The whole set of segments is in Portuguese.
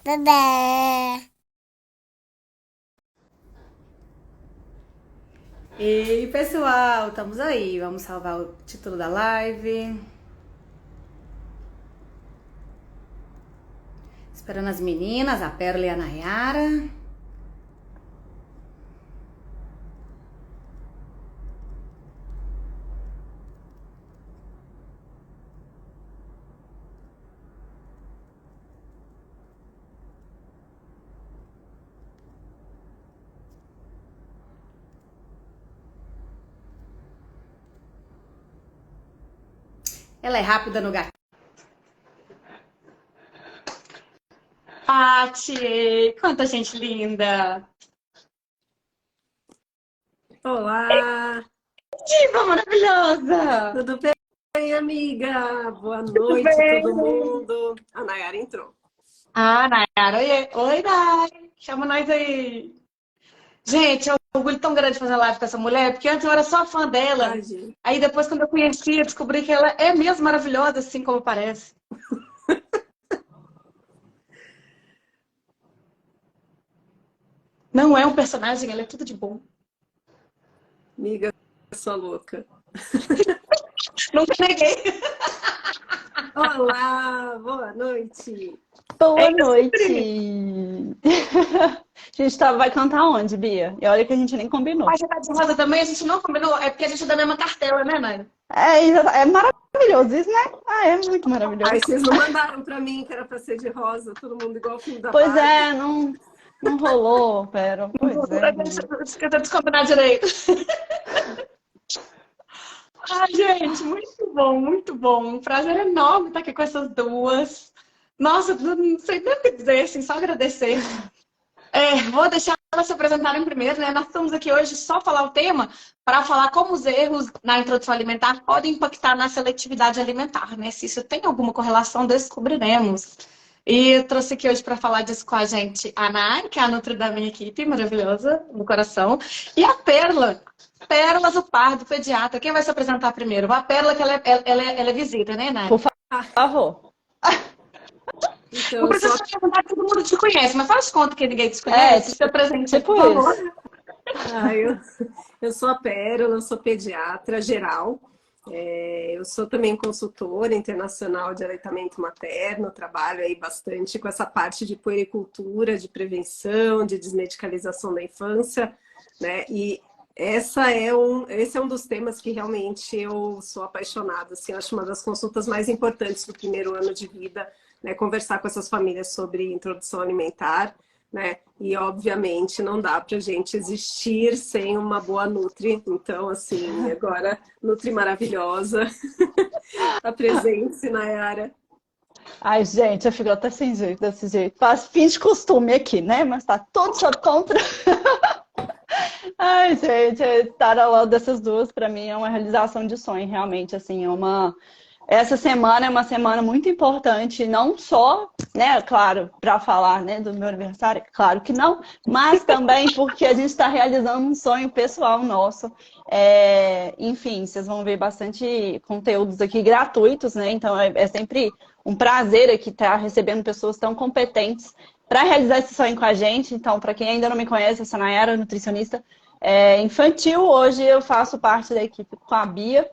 Bebê. E pessoal, estamos aí. Vamos salvar o título da live. Esperando as meninas, a Pérola e a Nayara. Ela é rápida no gato. Pati, quanta gente linda. Olá, Diva maravilhosa. tudo bem, amiga? Boa Tudo noite, todo bem? mundo. A Nayara entrou. Ah, Nayara, oi, oi, Nay. Chama nós aí. Gente, é um orgulho tão grande fazer live com essa mulher, porque antes eu era só fã dela. Ai, gente. Aí depois, quando eu conheci, eu descobri que ela é mesmo maravilhosa, assim como parece. Não é um personagem, ela é tudo de bom. Amiga, sua louca. Nunca neguei. Olá, boa noite. Boa É noite! sempre. A gente vai cantar onde, Bia? E olha que a gente nem combinou. Mas você tá de rosa também, a gente não combinou. É porque a gente é da mesma cartela, né, Nani? É maravilhoso isso, né? Ah, é muito maravilhoso. Ai, vocês não mandaram pra mim que era pra ser de rosa, todo mundo igual o filme da Pois Barbie. é, não rolou, pera. Pois é, menina. Esqueci de descombinar direito. Ai, gente, muito bom, muito bom. Um prazer enorme estar aqui com essas duas. Nossa, não sei nem o que dizer, assim, só agradecer. Vou deixar elas se apresentarem primeiro, né? Nós estamos aqui hoje só falar o tema para falar como os erros na introdução alimentar podem impactar na seletividade alimentar, né? Se isso tem alguma correlação, descobriremos. E eu trouxe aqui hoje para falar disso com a gente a Nai, que é a Nutri da minha equipe, maravilhosa, no coração, e a Perla. Pérola do Pardo, pediatra. Quem vai se apresentar primeiro? A Pérola, que ela é visita, né, Nai? Por Ah, favor. então Não eu sou precisa a... te perguntar, todo mundo te conhece, mas faz conta que ninguém te É, conhece. Se apresente, tipo por isso. favor. Ah, eu sou a Pérola, eu sou pediatra geral. Eu sou também consultora internacional de aleitamento materno, trabalho aí bastante com essa parte de puericultura, de prevenção, de desmedicalização da infância, né? E esse é um dos temas que realmente eu sou apaixonada, assim, eu acho uma das consultas mais importantes do primeiro ano de vida, né? Conversar com essas famílias sobre introdução alimentar, né? E obviamente não dá para a gente existir sem uma boa Nutri. Então, assim, agora Nutri maravilhosa. Apresente-se, Nayara. Ai, gente, eu fico até sem jeito desse jeito. Faz fim de costume aqui, né? Mas tá tudo sob controle. Ai, gente, estar ao lado dessas duas, para mim, é uma realização de sonho, realmente, assim, Essa semana é uma semana muito importante, não só, né, claro, para falar, né, do meu aniversário, claro que não, mas também porque a gente está realizando um sonho pessoal nosso. Enfim, vocês vão ver bastante conteúdos aqui gratuitos, né, então é sempre um prazer aqui estar recebendo pessoas tão competentes para realizar esse sonho com a gente. Então, para quem ainda não me conhece, eu sou a Nayara, nutricionista infantil. Hoje eu faço parte da equipe com a Bia.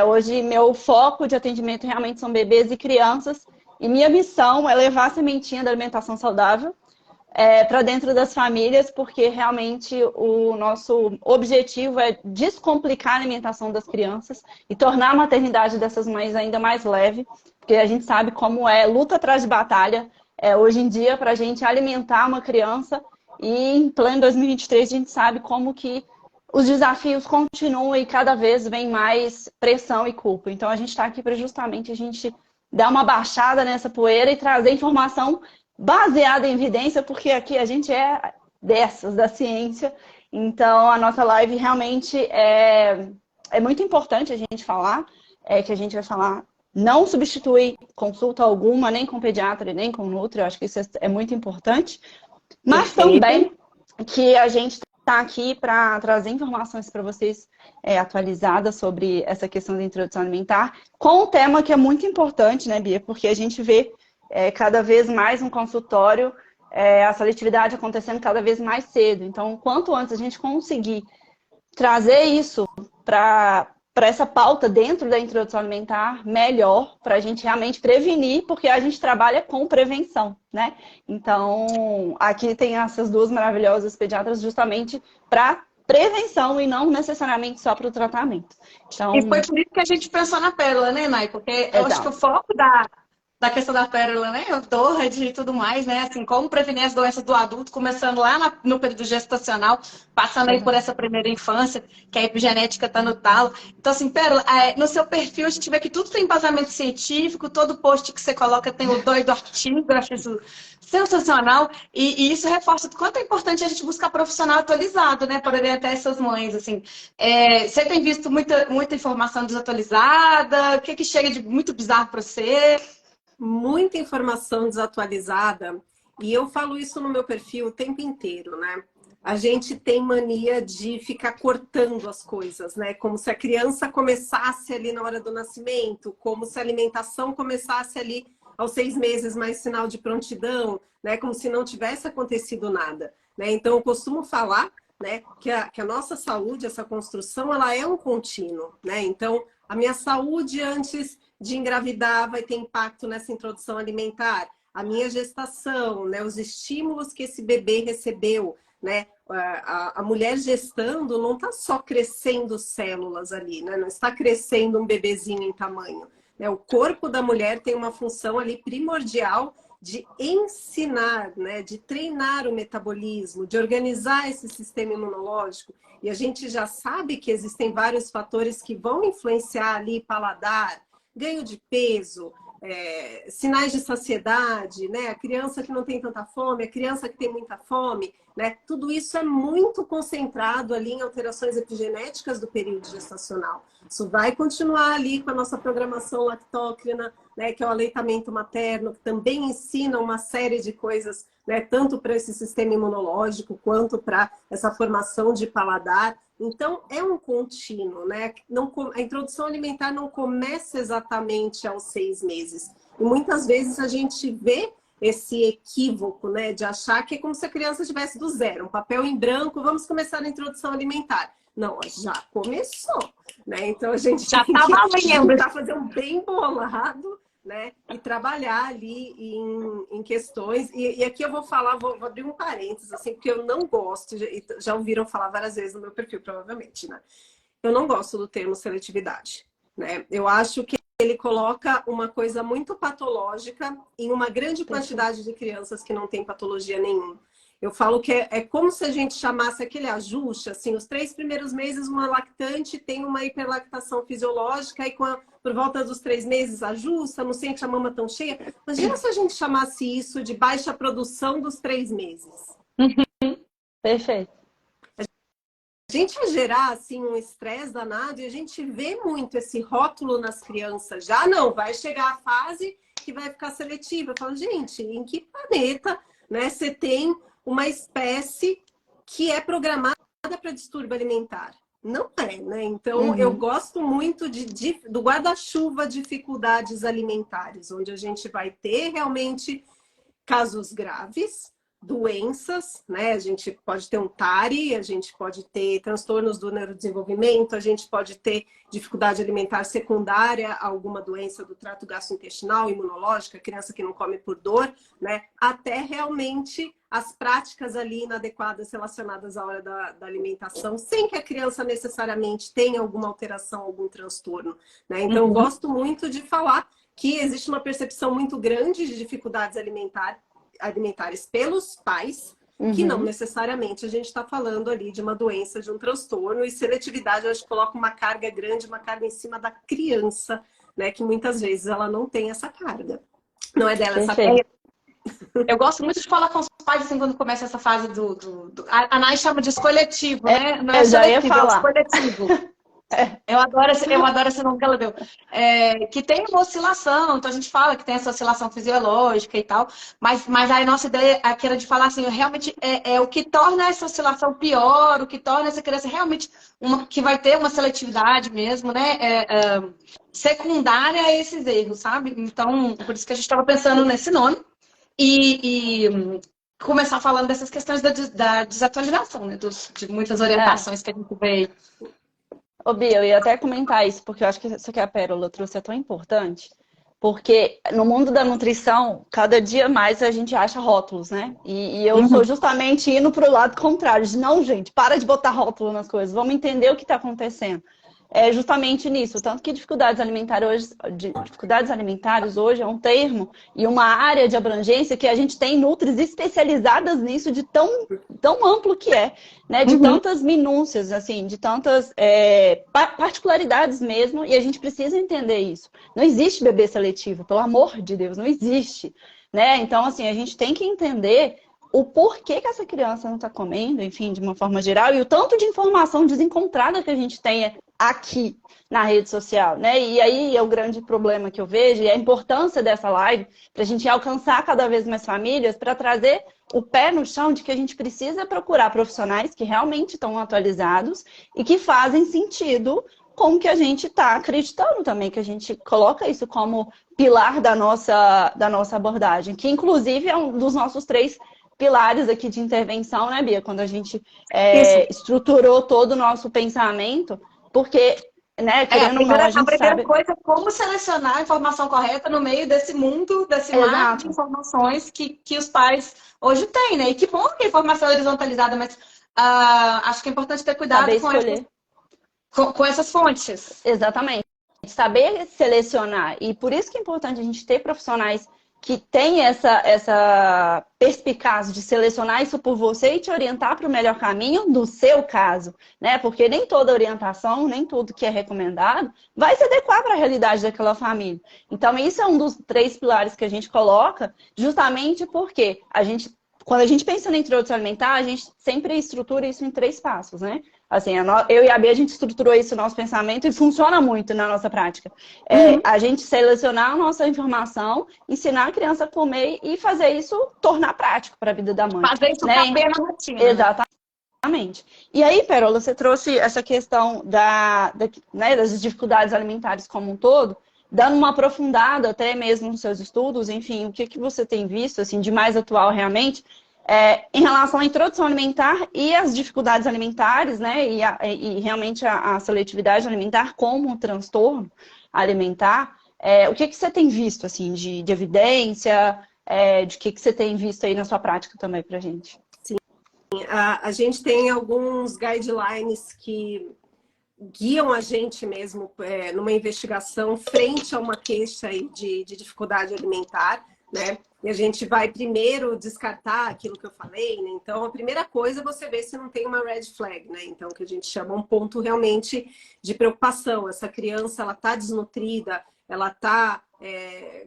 Hoje meu foco de atendimento realmente são bebês e crianças. E minha missão é levar a sementinha da alimentação saudável para dentro das famílias, porque realmente o nosso objetivo é descomplicar a alimentação das crianças e tornar a maternidade dessas mães ainda mais leve, porque a gente sabe como é luta atrás de batalha hoje em dia para a gente alimentar uma criança, e em pleno 2023 a gente sabe como que os desafios continuam e cada vez vem mais pressão e culpa. Então a gente está aqui para justamente a gente dar uma baixada nessa poeira e trazer informação baseada em evidência, porque aqui a gente é dessas, da ciência. Então a nossa live realmente é muito importante a gente falar, que a gente vai falar, não substitui consulta alguma, nem com pediatra, nem com nutri, eu acho que isso é muito importante, mas Perfeito. também que a gente está aqui para trazer informações para vocês atualizadas sobre essa questão da introdução alimentar, com um tema que é muito importante, né, Bia? Porque a gente vê cada vez mais um consultório, a seletividade acontecendo cada vez mais cedo. Então, quanto antes a gente conseguir trazer isso para essa pauta dentro da introdução alimentar, melhor, para a gente realmente prevenir, porque a gente trabalha com prevenção, né? Então, aqui tem essas duas maravilhosas pediatras justamente para prevenção e não necessariamente só para o tratamento. Então, E foi por isso que a gente pensou na pérola, né, Nai? Porque eu acho que o foco da questão da pérola, né? O DORAD e tudo mais, né? Assim, como prevenir as doenças do adulto, começando lá no período gestacional, passando aí por essa primeira infância, que a epigenética tá no talo. Então, assim, Pérola, no seu perfil a gente vê que tudo tem embasamento científico, todo post que você coloca tem o doido artigo, eu acho isso sensacional. E isso reforça o quanto é importante a gente buscar profissional atualizado, né? Para orientar essas mães, assim. Você tem visto muita informação desatualizada? O que chega de muito bizarro para você? Muita informação desatualizada, e eu falo isso no meu perfil o tempo inteiro, né? A gente tem mania de ficar cortando as coisas, né? Como se a criança começasse ali na hora do nascimento, como se a alimentação começasse ali aos 6 meses, mais sinal de prontidão, né? Como se não tivesse acontecido nada, né? Então, eu costumo falar, né, que a nossa saúde, essa construção, ela é um contínuo, né? Então, a minha saúde antes de engravidar vai ter impacto nessa introdução alimentar, a minha gestação, né, os estímulos que esse bebê recebeu, né, a mulher gestando não está só crescendo células ali, né, não está crescendo um bebezinho em tamanho, né, o corpo da mulher tem uma função ali primordial de ensinar, né, de treinar o metabolismo, de organizar esse sistema imunológico, e a gente já sabe que existem vários fatores que vão influenciar ali paladar, ganho de peso, sinais de saciedade, né? A criança que não tem tanta fome, a criança que tem muita fome, né? Tudo isso é muito concentrado ali em alterações epigenéticas do período gestacional. Isso vai continuar ali com a nossa programação lactócrina, né? Que é o aleitamento materno, que também ensina uma série de coisas, né? Tanto para esse sistema imunológico, quanto para essa formação de paladar. Então, é um contínuo, né? A introdução alimentar não começa exatamente aos 6 meses. E muitas vezes a gente vê esse equívoco, né? De achar que é como se a criança estivesse do zero, um papel em branco, vamos começar a introdução alimentar. Não, já começou, né? Então, a gente Já tem tá que valendo. tentar fazer um bem bolado, né? E trabalhar ali em questões. E aqui eu vou falar, vou abrir um parênteses, assim, porque eu não gosto, já ouviram falar várias vezes no meu perfil, provavelmente, né? Eu não gosto do termo seletividade, né? Eu acho que ele coloca uma coisa muito patológica em uma grande quantidade de crianças que não tem patologia nenhuma. Eu falo que é como se a gente chamasse aquele ajuste, assim, os 3 primeiros meses uma lactante tem uma hiperlactação fisiológica e por volta dos 3 meses ajusta, não sente a mama tão cheia. Imagina se a gente chamasse isso de baixa produção dos 3 meses. perfeito. A gente ia gerar, assim, um estresse danado e a gente vê muito esse rótulo nas crianças. Já não, vai chegar a fase que vai ficar seletiva. Eu falo, gente, em que planeta, né, você tem uma espécie que é programada para distúrbio alimentar? Não é, né? Então, eu gosto muito do guarda-chuva dificuldades alimentares, onde a gente vai ter realmente casos graves, doenças, né? A gente pode ter um TARI, a gente pode ter transtornos do neurodesenvolvimento, a gente pode ter dificuldade alimentar secundária a alguma doença do trato gastrointestinal, imunológica, criança que não come por dor, né? Até realmente as práticas ali inadequadas relacionadas à hora da alimentação, sem que a criança necessariamente tenha alguma alteração, algum transtorno, né? Então, eu gosto muito de falar que existe uma percepção muito grande de dificuldades alimentares pelos pais, que não necessariamente a gente está falando ali de uma doença, de um transtorno, e seletividade, eu acho que coloca uma carga grande, uma carga em cima da criança, né, que muitas vezes ela não tem essa carga. Não é dela essa carga. Eu gosto muito de falar com os pais assim, quando começa essa fase a Nai chama de escolhetivo, né? Não é eu já ia seletivo, falar. é escoletivo. Eu adoro esse nome que ela deu. Que tem uma oscilação, então a gente fala que tem essa oscilação fisiológica e tal, mas aí a nossa ideia aqui era de falar assim, realmente o que torna essa oscilação pior, o que torna essa criança realmente que vai ter uma seletividade mesmo, né? Secundária a esses erros, sabe? Então, por isso que a gente estava pensando nesse nome e começar falando dessas questões da desatualização, né? De muitas É. orientações que a gente vê. Ô, Bia, eu ia até comentar isso, porque eu acho que isso que a Pérola trouxe é tão importante, porque no mundo da nutrição, cada dia mais a gente acha rótulos, né? E eu sou justamente indo para o lado contrário, de não, gente, para de botar rótulo nas coisas, vamos entender o que está acontecendo. É justamente nisso, tanto que dificuldades alimentares hoje é um termo e uma área de abrangência que a gente tem nutris especializadas nisso de tão amplo que é, né? De tantas minúcias, assim, de tantas particularidades mesmo, e a gente precisa entender isso. Não existe bebê seletivo, pelo amor de Deus, não existe, né? Então, assim, a gente tem que entender o porquê que essa criança não está comendo, enfim, de uma forma geral, e o tanto de informação desencontrada que a gente tem aqui na rede social, né? E aí é o grande problema que eu vejo, e a importância dessa live, para a gente alcançar cada vez mais famílias, para trazer o pé no chão de que a gente precisa procurar profissionais que realmente estão atualizados e que fazem sentido com o que a gente está acreditando também, que a gente coloca isso como pilar da nossa abordagem, que inclusive é um dos nossos 3 pilares aqui de intervenção, né, Bia? Quando a gente Isso. estruturou todo o nosso pensamento, porque, né, querendo ou não, a A gente primeira sabe... coisa é como selecionar a informação correta no meio desse mundo, desse mar de Exato. informações que os pais hoje têm, né? E que bom que a informação é horizontalizada, mas acho que é importante ter cuidado Saber escolher. com essas fontes. Exatamente. Saber selecionar. E por isso que é importante a gente ter profissionais que têm essa perspicácia de selecionar isso por você e te orientar para o melhor caminho do seu caso, né? Porque nem toda orientação, nem tudo que é recomendado vai se adequar para a realidade daquela família. Então, isso é um dos 3 pilares que a gente coloca, justamente porque quando a gente pensa na introdução alimentar, a gente sempre estrutura isso em 3 passos, né? Assim, eu e a Bia, a gente estruturou isso no nosso pensamento e funciona muito na nossa prática. A gente selecionar a nossa informação, ensinar a criança a comer e fazer isso tornar prático para a vida da mãe. Fazer isso Né? caber na rotina, né? Exatamente. E aí, Pérola, você trouxe essa questão né, das dificuldades alimentares como um todo, dando uma aprofundada até mesmo nos seus estudos, enfim, o que você tem visto assim, de mais atual realmente, em relação à introdução alimentar e as dificuldades alimentares, né, e realmente a seletividade alimentar como um transtorno alimentar, o que você tem visto assim, de evidência, de que você tem visto aí na sua prática também pra gente? A gente tem alguns guidelines que guiam a gente mesmo numa investigação frente a uma queixa aí de dificuldade alimentar, né? E a gente vai primeiro descartar aquilo que eu falei, né? Então, a primeira coisa é você ver se não tem uma red flag, né? Então, que a gente chama um ponto realmente de preocupação. Essa criança, ela tá desnutrida, ela tá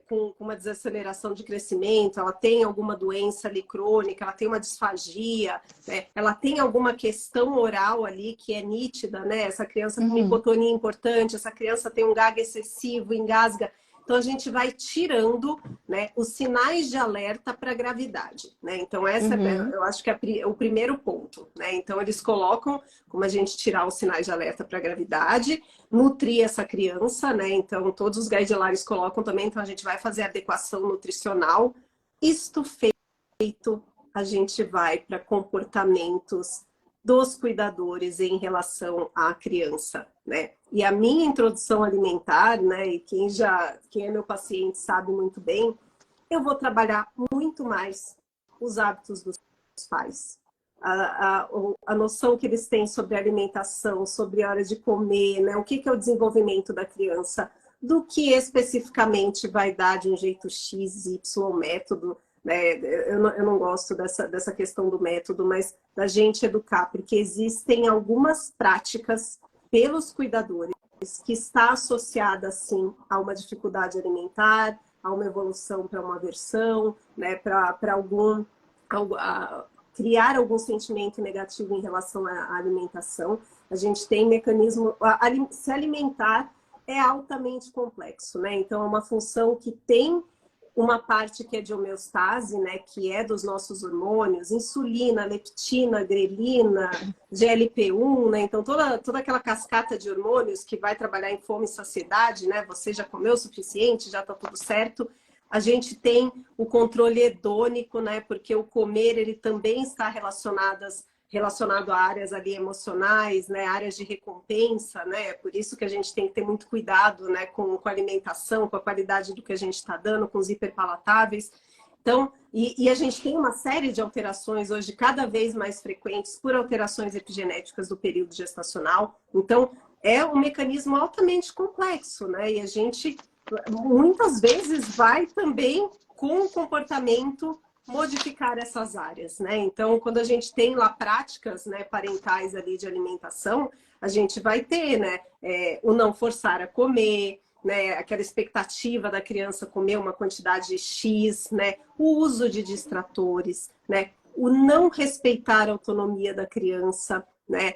com uma desaceleração de crescimento, ela tem alguma doença ali crônica, ela tem uma disfagia, né? Ela tem alguma questão oral ali que é nítida, né? Essa criança com uma hipotonia importante, essa criança tem um gago excessivo, engasga. Então, a gente vai tirando, né, os sinais de alerta para a gravidade, né? Então, eu acho que é o primeiro ponto, né? Então, eles colocam como a gente tirar os sinais de alerta para a gravidade, nutrir essa criança, né? Então, todos os guidelines colocam também, então a gente vai fazer adequação nutricional. Isto feito, a gente vai para comportamentos dos cuidadores em relação à criança, né? E a minha introdução alimentar, né? E quem é meu paciente sabe muito bem, eu vou trabalhar muito mais os hábitos dos pais. A noção que eles têm sobre alimentação, sobre a hora de comer, né? O que é o desenvolvimento da criança, do que especificamente vai dar de um jeito X, Y método, né? Eu não gosto dessa questão do método, mas da gente educar, porque existem algumas práticas pelos cuidadores que está associada, sim, a uma dificuldade alimentar, a uma evolução para uma aversão, né? Para criar algum sentimento negativo em relação à alimentação. A gente tem mecanismo... Se alimentar é altamente complexo, né? Então, é uma função que tem uma parte que é de homeostase, né, que é dos nossos hormônios, insulina, leptina, grelina, GLP-1, né, então toda aquela cascata de hormônios que vai trabalhar em fome e saciedade, né, você já comeu o suficiente, já está tudo certo. A gente tem o controle hedônico, né, porque o comer ele também está relacionado a áreas ali emocionais, né, áreas de recompensa, né, por isso que a gente tem que ter muito cuidado, né, com a alimentação, com a qualidade do que a gente está dando, com os hiperpalatáveis. Então, e a gente tem uma série de alterações hoje cada vez mais frequentes por alterações epigenéticas do período gestacional. Então, é um mecanismo altamente complexo, né, e a gente muitas vezes vai também com o comportamento modificar essas áreas, né? Então, quando a gente tem lá práticas, né, parentais ali de alimentação, a gente vai ter, né, o não forçar a comer, né, aquela expectativa da criança comer uma quantidade X, né, o uso de distratores, né, o não respeitar a autonomia da criança, né,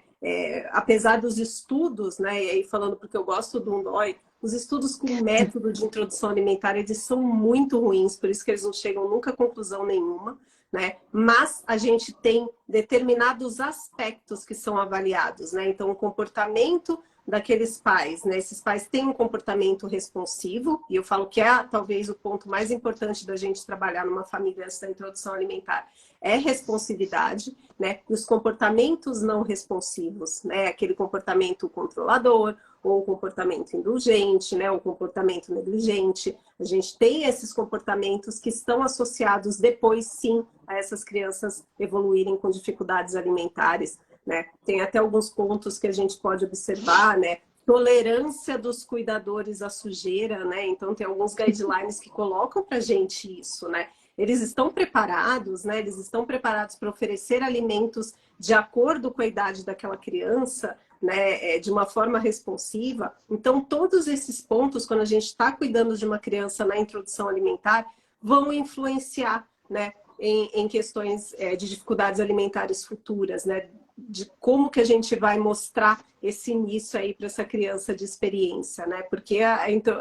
apesar dos estudos, né, e aí falando porque eu gosto do Undói, os estudos com método de introdução alimentar, eles são muito ruins, por isso que eles não chegam nunca a conclusão nenhuma, né? Mas a gente tem determinados aspectos que são avaliados, né? Então, o comportamento daqueles pais, né? Esses pais têm um comportamento responsivo, e eu falo que é talvez o ponto mais importante da gente trabalhar numa família antes da introdução alimentar, é responsividade, né? E os comportamentos não responsivos, né? Aquele comportamento controlador, ou o comportamento indulgente, né? O comportamento negligente. A gente tem esses comportamentos que estão associados depois, sim, a essas crianças evoluírem com dificuldades alimentares, né? Tem até alguns pontos que a gente pode observar, né? Tolerância dos cuidadores à sujeira, né? Então, tem alguns guidelines que colocam para a gente isso, né? Eles estão preparados, né? Eles estão preparados para oferecer alimentos de acordo com a idade daquela criança, né? De uma forma responsiva. Então, todos esses pontos, quando a gente está cuidando de uma criança na introdução alimentar, vão influenciar, né? Em questões de dificuldades alimentares futuras, né? De como que a gente vai mostrar esse início aí para essa criança de experiência, né? Porque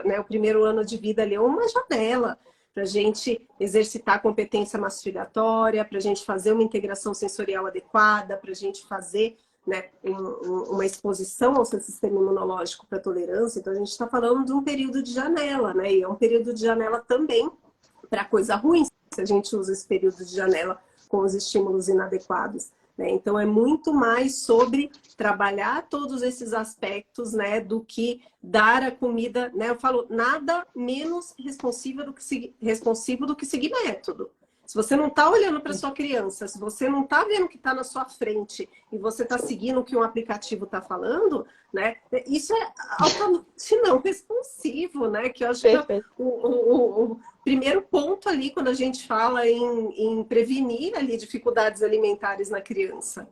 né, o primeiro ano de vida ali é uma janela para a gente exercitar a competência mastigatória, para a gente fazer uma integração sensorial adequada, para a gente fazer, né, uma exposição ao seu sistema imunológico para tolerância. Então, a gente está falando de um período de janela, né? E é um período de janela também para coisa ruim, se a gente usa esse período de janela com os estímulos inadequados, né? Então, é muito mais sobre trabalhar todos esses aspectos, né, do que dar a comida, né? Eu falo, nada menos responsivo do que seguir método. Se você não está olhando para sua criança, se você não está vendo o que está na sua frente e você está seguindo o que um aplicativo está falando, né? Isso é altamente não responsivo, né? Que eu acho que é o primeiro ponto ali quando a gente fala em prevenir ali dificuldades alimentares na criança.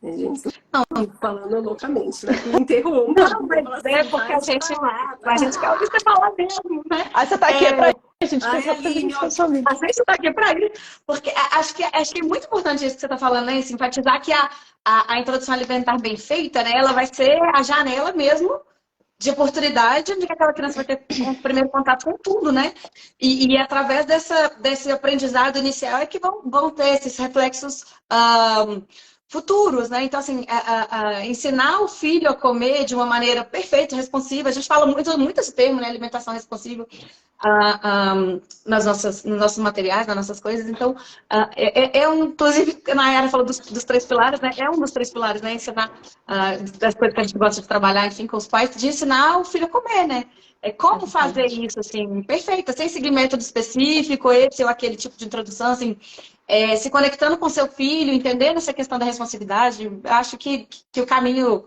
A gente não falando loucamente, né? Me interrompa. Não, mas é porque a gente quer ouvir você falar mesmo, né? Aí você tá aqui pra gente pensar a gente está aqui para isso, porque acho que é muito importante isso que você está falando, né? Enfatizar que a introdução alimentar bem feita, né? Ela vai ser a janela mesmo de oportunidade onde aquela criança vai ter um primeiro contato com tudo, né? E através desse aprendizado inicial é que vão ter esses reflexos futuros, né? Então, assim, ensinar o filho a comer de uma maneira perfeita, responsiva. A gente fala muito esse termo, né? Alimentação responsiva nos nossos materiais, nas nossas coisas. Então, inclusive, na Yara falou dos 3 pilares, né? É um dos 3 pilares, né? Ensinar das coisas que a gente gosta de trabalhar, enfim, com os pais, de ensinar o filho a comer, né? Como fazer isso, assim, perfeito, sem seguir método específico, esse ou aquele tipo de introdução, assim, se conectando com seu filho, entendendo essa questão da responsabilidade. Acho que o caminho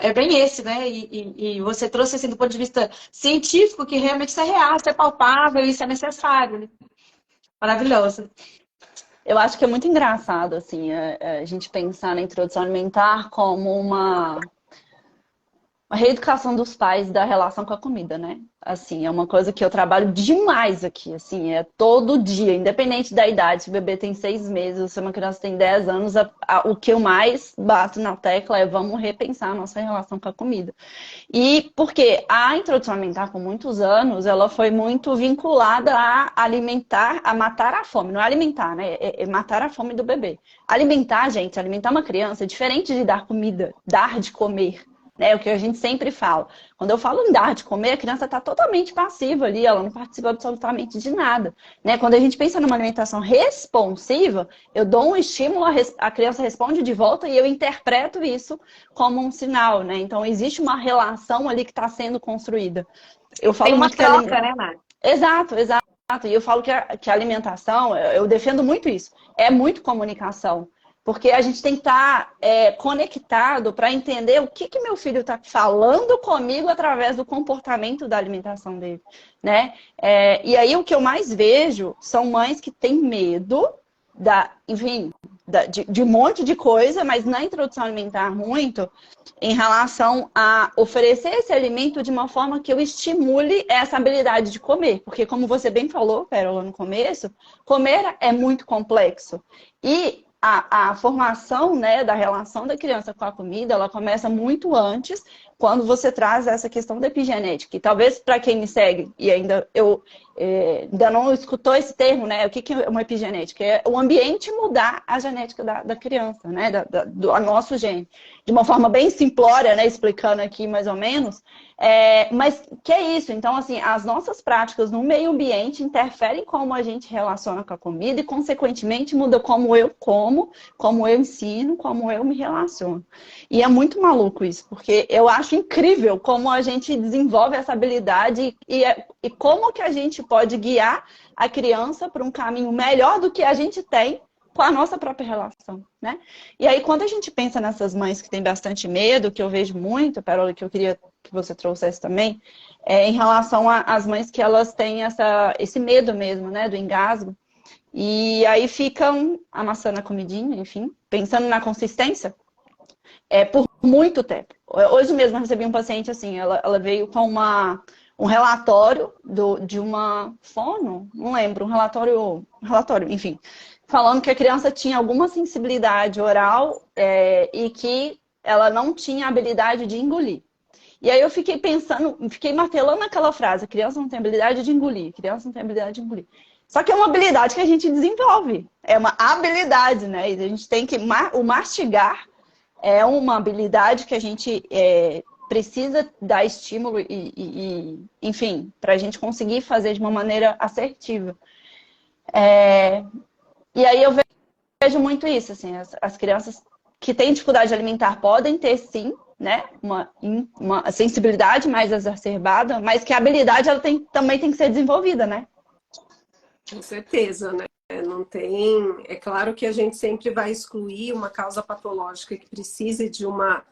é bem esse, né? E você trouxe, assim, do ponto de vista científico, que realmente isso é real, isso é palpável, isso é necessário, né? Maravilhoso. Eu acho que é muito engraçado, assim, a gente pensar na introdução alimentar como uma a reeducação dos pais da relação com a comida, né? Assim, é uma coisa que eu trabalho demais aqui, assim, é todo dia, independente da idade. Se o bebê tem 6 meses, se uma criança tem 10 anos, o que eu mais bato na tecla é vamos repensar a nossa relação com a comida. E porque a introdução alimentar, com muitos anos, ela foi muito vinculada a alimentar, a matar a fome. Não é alimentar, né? É matar a fome do bebê. Alimentar, gente, alimentar uma criança é diferente de dar comida, dar de comer. É o que a gente sempre fala. Quando eu falo em dar de comer, a criança está totalmente passiva ali, ela não participa absolutamente de nada. Né? Quando a gente pensa numa alimentação responsiva, eu dou um estímulo, a criança responde de volta e eu interpreto isso como um sinal. Né? Então, existe uma relação ali que está sendo construída. Eu falo Tem uma muito troca, né, Nath? Exato, exato. E eu falo que a alimentação, eu defendo muito isso, é muito comunicação. Porque a gente tem que estar conectado para entender o que meu filho está falando comigo através do comportamento da alimentação dele, né? E aí o que eu mais vejo são mães que têm medo enfim, de um monte de coisa, mas na introdução alimentar muito, em relação a oferecer esse alimento de uma forma que eu estimule essa habilidade de comer. Porque como você bem falou, Pérola, no começo, comer é muito complexo. E a formação, né, da relação da criança com a comida, ela começa muito antes, quando você traz essa questão da epigenética. E talvez para quem me segue, e ainda não escutou esse termo, né? O que é uma epigenética? É o ambiente mudar a genética da criança, né? Do nosso gene. De uma forma bem simplória, né? Explicando aqui mais ou menos. Mas que é isso? Então, assim, as nossas práticas no meio ambiente interferem como a gente relaciona com a comida e, consequentemente, muda como eu como, como eu ensino, como eu me relaciono. E é muito maluco isso, porque eu acho incrível como a gente desenvolve essa habilidade e como que a gente pode guiar a criança para um caminho melhor do que a gente tem com a nossa própria relação, né? E aí, quando a gente pensa nessas mães que têm bastante medo, que eu vejo muito, Perola, que eu queria que você trouxesse também, em relação às mães que elas têm esse medo mesmo, né, do engasgo, e aí ficam amassando a comidinha, enfim, pensando na consistência, por muito tempo. Hoje mesmo eu recebi um paciente assim, ela veio com um relatório de uma fono, não lembro, um relatório, enfim, falando que a criança tinha alguma sensibilidade oral e que ela não tinha habilidade de engolir. E aí eu fiquei pensando, fiquei martelando aquela frase, a criança não tem habilidade de engolir, a criança não tem habilidade de engolir. Só que é uma habilidade que a gente desenvolve, é uma habilidade, né? E a gente tem que, o mastigar é uma habilidade que a gente precisa dar estímulo enfim, para a gente conseguir fazer de uma maneira assertiva. E aí eu vejo muito isso, assim, as crianças que têm dificuldade alimentar podem ter, sim, né, uma sensibilidade mais exacerbada, mas que a habilidade ela também tem que ser desenvolvida, né? Com certeza, né? Não tem... É claro que a gente sempre vai excluir uma causa patológica que precise de uma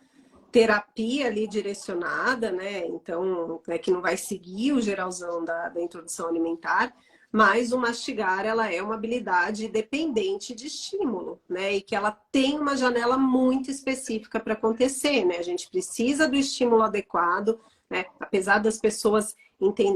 terapia ali direcionada, né? Então, que não vai seguir o geralzão da introdução alimentar, mas o mastigar, ela é uma habilidade dependente de estímulo, né? E que ela tem uma janela muito específica para acontecer, né? A gente precisa do estímulo adequado, né? Apesar das pessoas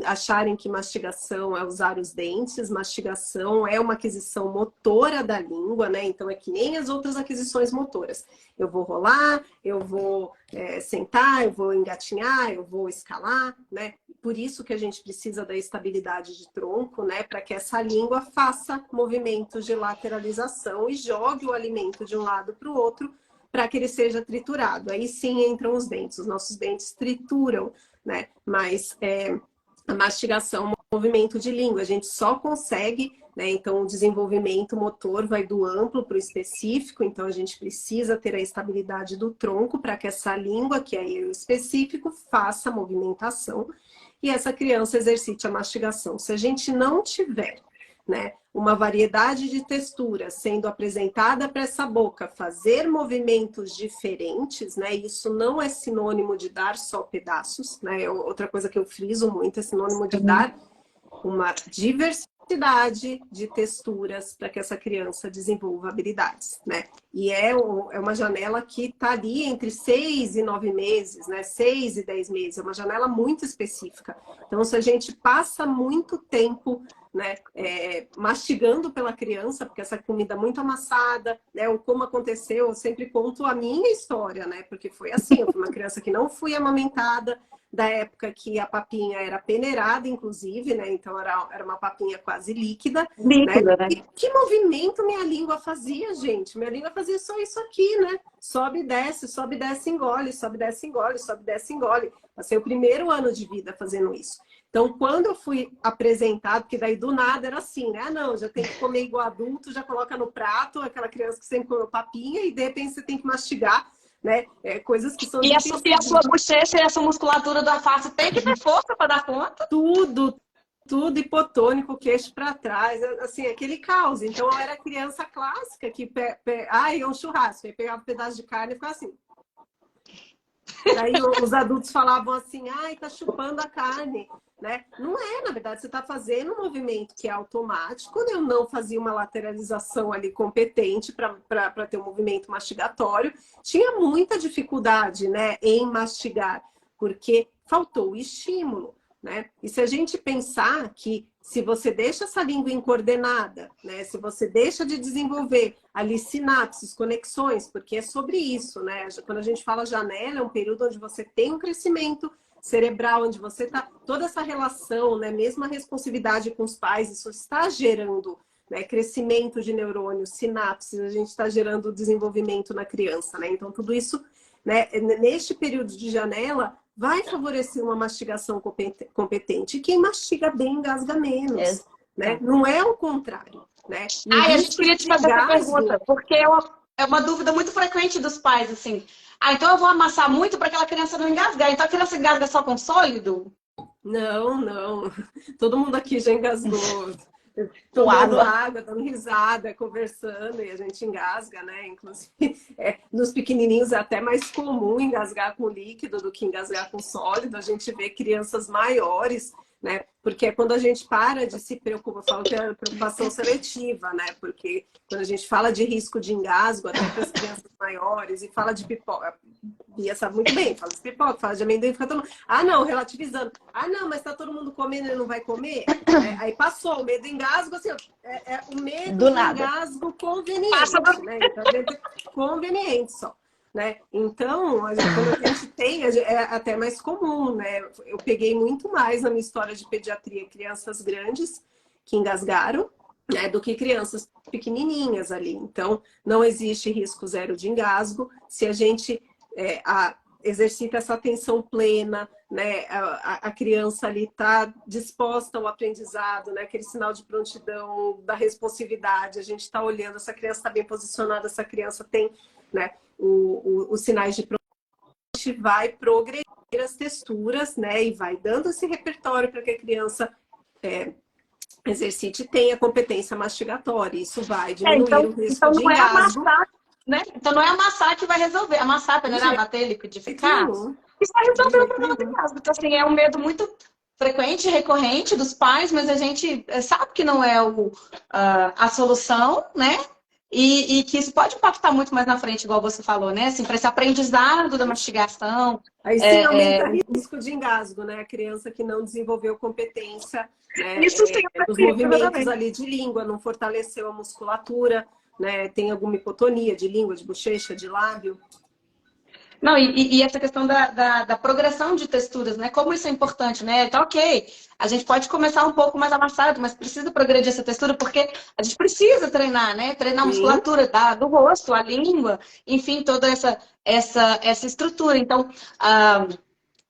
acharem que mastigação é usar os dentes, mastigação é uma aquisição motora da língua, né? Então é que nem as outras aquisições motoras. Eu vou rolar, eu vou sentar, eu vou engatinhar, eu vou escalar, né? Por isso que a gente precisa da estabilidade de tronco, né? Para que essa língua faça movimentos de lateralização e jogue o alimento de um lado para o outro para que ele seja triturado. Aí sim entram os dentes. Os nossos dentes trituram, né? Mas a mastigação, movimento de língua, a gente só consegue, né? Então o desenvolvimento motor vai do amplo para o específico, então a gente precisa ter a estabilidade do tronco para que essa língua, que é o específico, faça a movimentação e essa criança exercite a mastigação. Se a gente não tiver, né, uma variedade de texturas sendo apresentada para essa boca, fazer movimentos diferentes, né? Isso não é sinônimo de dar só pedaços, né? Outra coisa que eu friso muito é sinônimo de dar uma diversidade diversidade de texturas para que essa criança desenvolva habilidades, né? E é uma janela que está ali entre 6 e 9 meses, né? 6 e 10 meses, é uma janela muito específica. Então, se a gente passa muito tempo, né, mastigando pela criança, porque essa comida é muito amassada, né? Ou como aconteceu, eu sempre conto a minha história, né? Porque foi assim, eu fui uma criança que não fui amamentada, da época que a papinha era peneirada, inclusive, né? Então era uma papinha quase líquida. Líquida, né? E que movimento minha língua fazia, gente? Minha língua fazia só isso aqui, né? Sobe, desce, engole, sobe, desce, engole, sobe, desce, engole. Passei o primeiro ano de vida fazendo isso. Então, quando eu fui apresentado, porque daí do nada era assim, né? Ah, não, já tem que comer igual adulto, já coloca no prato, aquela criança que sempre comeu papinha, e de repente você tem que mastigar, né? Coisas que são E a difíceis. sua bochecha e essa musculatura da face tem que ter força para dar conta? Tudo hipotônico, queixo para trás, assim, aquele caos. Então, eu era criança clássica que, é um churrasco, aí pegava um pedaço de carne e ficava assim. Daí os adultos falavam assim, ai, tá chupando a carne, né? Não é, na verdade, você tá fazendo um movimento que é automático. Quando eu não fazia uma lateralização ali competente para ter um movimento mastigatório, tinha muita dificuldade, né, em mastigar, porque faltou o estímulo, né? E se a gente pensar que se você deixa essa língua incoordenada, né? Se você deixa de desenvolver ali sinapses, conexões, porque é sobre isso, né? Quando a gente fala janela, é um período onde você tem um crescimento cerebral, onde você tá toda essa relação, né? Mesmo a responsividade com os pais, isso está gerando, né, crescimento de neurônios, sinapses, a gente está gerando desenvolvimento na criança, né? Então tudo isso, né, neste período de janela vai favorecer uma mastigação competente. E quem mastiga bem engasga menos, né? Não é o contrário, né? A gente queria te fazer essa pergunta, porque é uma dúvida muito frequente dos pais, assim. Então eu vou amassar muito para aquela criança não engasgar. Então a criança engasga só com sólido? Não. Todo mundo aqui já engasgou. Tomando água, dando risada, conversando, e a gente engasga, né? Inclusive, nos pequenininhos é até mais comum engasgar com líquido do que engasgar com sólido. A gente vê crianças maiores, né? Porque é quando a gente para de se preocupar, eu falo que é preocupação seletiva, né? Porque quando a gente fala de risco de engasgo, até para as crianças maiores, e fala de pipoca, Bia sabe muito bem, fala de pipoca, fala de amendoim, fica todo mundo, ah não, relativizando, ah não, mas tá todo mundo comendo e não vai comer? Aí passou o medo do engasgo, assim, o medo do engasgo conveniente, né? Então, a gente conveniente só. Né? Então, quando a gente tem, é até mais comum, né? Eu peguei muito mais na minha história de pediatria crianças grandes que engasgaram, né, do que crianças pequenininhas ali. Então, não existe risco zero de engasgo. Se a gente exercita essa atenção plena, né, a criança ali está disposta ao aprendizado, né, aquele sinal de prontidão, da responsividade, a gente está olhando, essa criança está bem posicionada, essa criança tem, né, os sinais de prontidão, vai progredir as texturas, né, e vai dando esse repertório para que a criança exercite e tenha competência mastigatória. Isso vai diminuir o risco de engasgo. Né? Então não é amassar que vai resolver. Amassar, peneirar, bater, liquidificar, isso vai resolver o problema do engasgo. Então, assim, é um medo muito frequente, recorrente dos pais, mas a gente sabe que não é a solução, né? E que isso pode impactar muito mais na frente, igual você falou, né? Assim, para esse aprendizado da mastigação. Aí sim aumenta o risco de engasgo, né? A criança que não desenvolveu competência, né? Isso sim, os movimentos ali de língua, não fortaleceu a musculatura, né? Tem alguma hipotonia de língua, de bochecha, de lábio. Não, e essa questão da progressão de texturas, né? Como isso é importante, né? Então, ok, a gente pode começar um pouco mais amassado, mas precisa progredir essa textura porque a gente precisa treinar, né? Treinar a musculatura do rosto, a língua, enfim, toda essa estrutura. Então,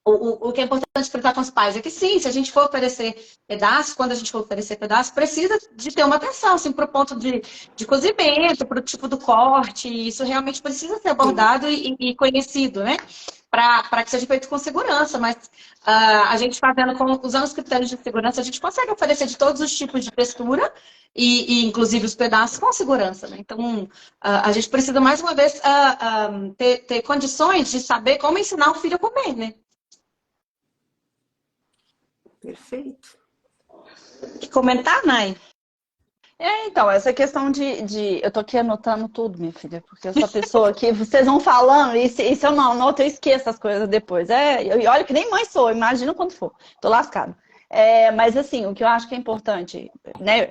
o que é importante tratar com os pais é que sim, se a gente for oferecer pedaços, quando a gente for oferecer pedaços, precisa de ter uma atenção, assim, para o ponto de cozimento, para o tipo do corte, isso realmente precisa ser abordado e conhecido, né? Para que seja feito com segurança, mas a gente usando os critérios de segurança, a gente consegue oferecer de todos os tipos de textura e inclusive os pedaços com segurança, né? Então, a gente precisa, mais uma vez, ter condições de saber como ensinar o filho a comer, né? Perfeito. que comentar, Nai? Então, essa questão eu tô aqui anotando tudo, minha filha, porque eu sou a pessoa que vocês vão falando, e se eu não anoto, eu esqueço as coisas depois. E olha que nem mãe sou, imagina quando for. Tô lascada. Mas, assim, o que eu acho que é importante, né,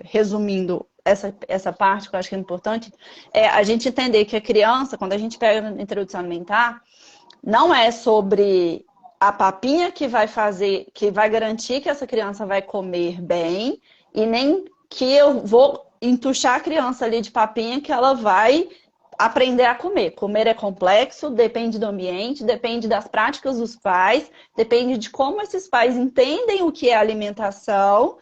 resumindo essa parte que eu acho que é importante, é a gente entender que a criança, quando a gente pega na introdução alimentar, não é sobre a papinha que vai fazer, que vai garantir que essa criança vai comer bem, e nem que eu vou entuchar a criança ali de papinha que ela vai aprender a comer. Comer é complexo, depende do ambiente, depende das práticas dos pais, depende de como esses pais entendem o que é alimentação,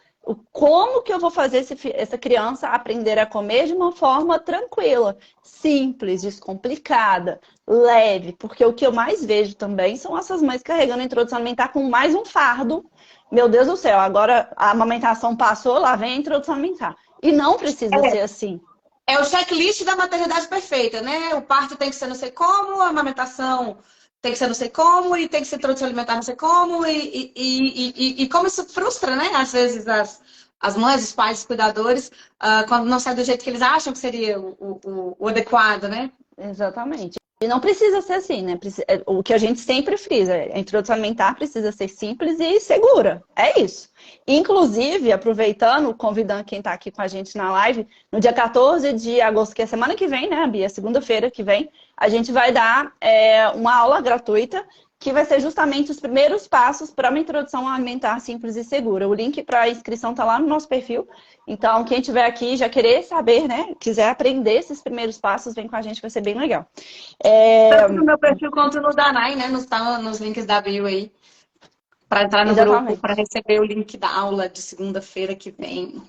como que eu vou fazer essa criança aprender a comer de uma forma tranquila, simples, descomplicada, leve, porque o que eu mais vejo também são essas mães carregando a introdução alimentar com mais um fardo. Meu Deus do céu, agora a amamentação passou, lá vem a introdução alimentar. E não precisa ser assim. É o checklist da maternidade perfeita, né? O parto tem que ser não sei como, a amamentação tem que ser não sei como, e tem que ser introdução alimentar não sei como, e como isso frustra, né? Às vezes as mães, os pais, os cuidadores, quando não sai do jeito que eles acham que seria o adequado, né? Exatamente. E não precisa ser assim, né? O que a gente sempre frisa, a introdução alimentar precisa ser simples e segura. É isso. Inclusive, aproveitando, convidando quem está aqui com a gente na live, no dia 14 de agosto, que é semana que vem, né, Bia? Segunda-feira que vem, a gente vai dar uma aula gratuita que vai ser justamente os primeiros passos para uma introdução alimentar simples e segura. O link para a inscrição está lá no nosso perfil. Então, quem estiver aqui já querer saber, né, quiser aprender esses primeiros passos, vem com a gente, vai ser bem legal. Tanto no meu perfil quanto no da Nai, né? Nos links da bio aí. Para entrar no grupo, para receber o link da aula de segunda-feira que vem.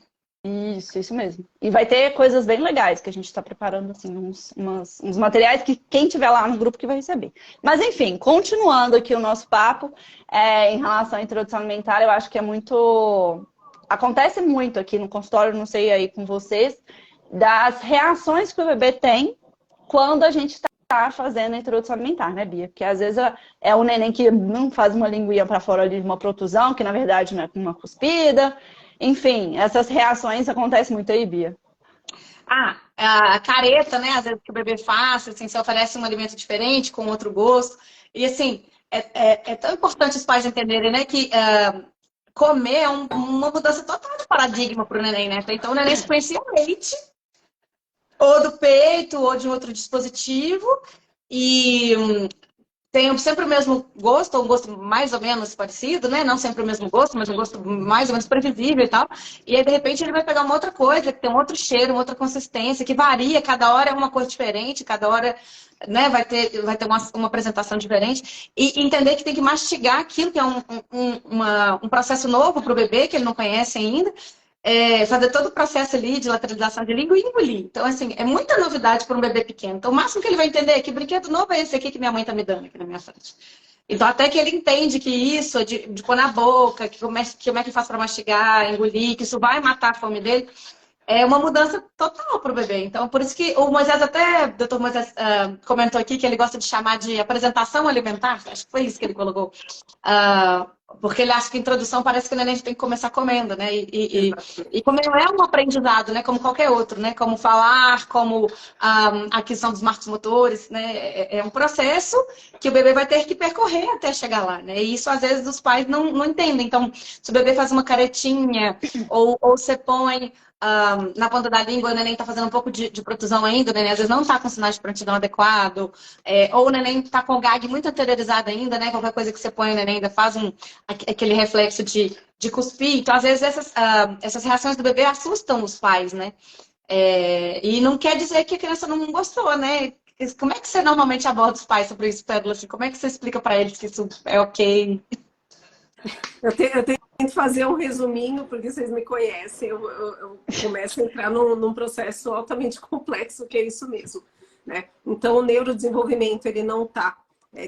Isso mesmo. E vai ter coisas bem legais que a gente está preparando, assim, uns materiais que quem tiver lá no grupo que vai receber. Mas, enfim, continuando aqui o nosso papo, em relação à introdução alimentar, eu acho que é muito... Acontece muito aqui no consultório, não sei aí com vocês, das reações que o bebê tem quando a gente está fazendo a introdução alimentar, né, Bia? Porque às vezes é o neném que não faz uma linguinha para fora ali de uma protusão, que na verdade não é uma cuspida. Enfim, essas reações acontecem muito aí, Bia. A careta, né? Às vezes que o bebê faz, assim, se oferece um alimento diferente, com outro gosto. E assim, é tão importante os pais entenderem, né, que comer é uma mudança total de paradigma para o neném, né? Então o neném se conhecia o leite, ou do peito, ou de outro dispositivo, e tem sempre o mesmo gosto, ou um gosto mais ou menos parecido, né? Não sempre o mesmo gosto, mas um gosto mais ou menos previsível e tal. E aí, de repente, ele vai pegar uma outra coisa, que tem um outro cheiro, uma outra consistência, que varia, cada hora é uma cor diferente, cada hora, né, vai ter uma apresentação diferente. E entender que tem que mastigar aquilo, que é um processo novo para o bebê, que ele não conhece ainda. Fazer todo o processo ali de lateralização de língua e engolir. Então, assim, é muita novidade para um bebê pequeno. Então, o máximo que ele vai entender é que brinquedo novo é esse aqui que minha mãe está me dando aqui na minha frente. Então, até que ele entende que isso, de pôr na boca, que como é que faz para mastigar, engolir, que isso vai matar a fome dele, é uma mudança total para o bebê. Então, por isso que o Moisés o doutor Moisés comentou aqui que ele gosta de chamar de apresentação alimentar, acho que foi isso que ele colocou. Porque ele acha que a introdução parece que o neném tem que começar comendo, né? E comer é um aprendizado, né? Como qualquer outro, né? Como falar, como a aquisição dos marcos motores, né? É um processo que o bebê vai ter que percorrer até chegar lá, né? E isso, às vezes, os pais não entendem. Então, se o bebê faz uma caretinha ou você põe na ponta da língua, o neném está fazendo um pouco de protusão ainda, o neném às vezes não está com sinais de prontidão adequado, ou o neném está com o gag muito anteriorizado ainda, né? Qualquer coisa que você põe, o neném ainda faz aquele reflexo de cuspir. Então, às vezes, essas reações do bebê assustam os pais, né? E não quer dizer que a criança não gostou, né? Como é que você normalmente aborda os pais sobre isso, Pérola? Assim, como é que você explica para eles que isso é ok? Eu tento fazer um resuminho, porque vocês me conhecem, eu começo a entrar num processo altamente complexo, que é isso mesmo, né? Então, o neurodesenvolvimento, ele não está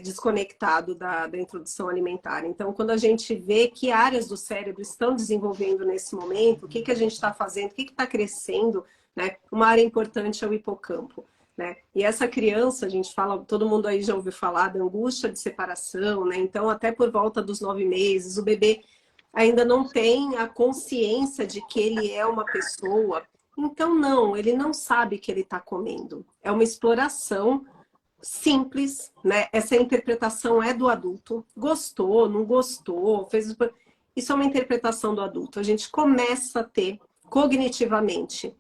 desconectado da introdução alimentar. Então, quando a gente vê que áreas do cérebro estão desenvolvendo nesse momento, o que a gente está fazendo, o que está crescendo, né? Uma área importante é o hipocampo. Né? E essa criança, a gente fala, todo mundo aí já ouviu falar da angústia de separação, né? Então, até por volta dos 9 meses, o bebê ainda não tem a consciência de que ele é uma pessoa. Então, não, ele não sabe que ele está comendo. É uma exploração simples, né? Essa interpretação é do adulto. Gostou, não gostou, fez... Isso é uma interpretação do adulto. A gente começa a ter, cognitivamente,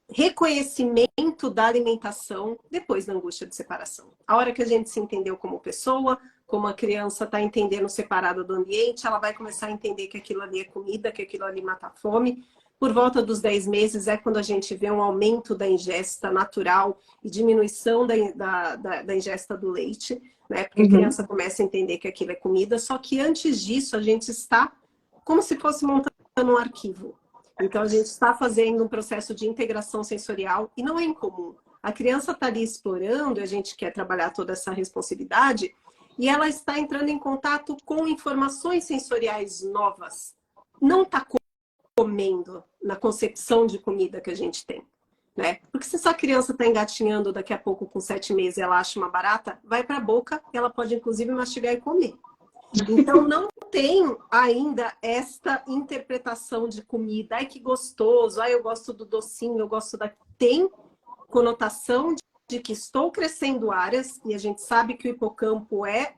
reconhecimento da alimentação depois da angústia de separação. A hora que a gente se entendeu como pessoa, como a criança está entendendo separada do ambiente, ela vai começar a entender que aquilo ali é comida, que aquilo ali mata a fome. Por volta dos 10 meses é quando a gente vê um aumento da ingesta natural e diminuição da ingesta do leite, né? Porque a criança começa a entender que aquilo é comida, só que antes disso a gente está como se fosse montando um arquivo. Então a gente está fazendo um processo de integração sensorial e não é incomum. A criança está ali explorando, e a gente quer trabalhar toda essa responsabilidade, e ela está entrando em contato com informações sensoriais novas. Não está comendo na concepção de comida que a gente tem, né? Porque se essa criança está engatinhando daqui a pouco com 7 meses e ela acha uma barata, vai para a boca, ela pode inclusive mastigar e comer. Então não tem ainda esta interpretação de comida. Ai, que gostoso, ai, eu gosto do docinho, eu gosto da... Tem conotação de que estou crescendo áreas, e a gente sabe que o hipocampo é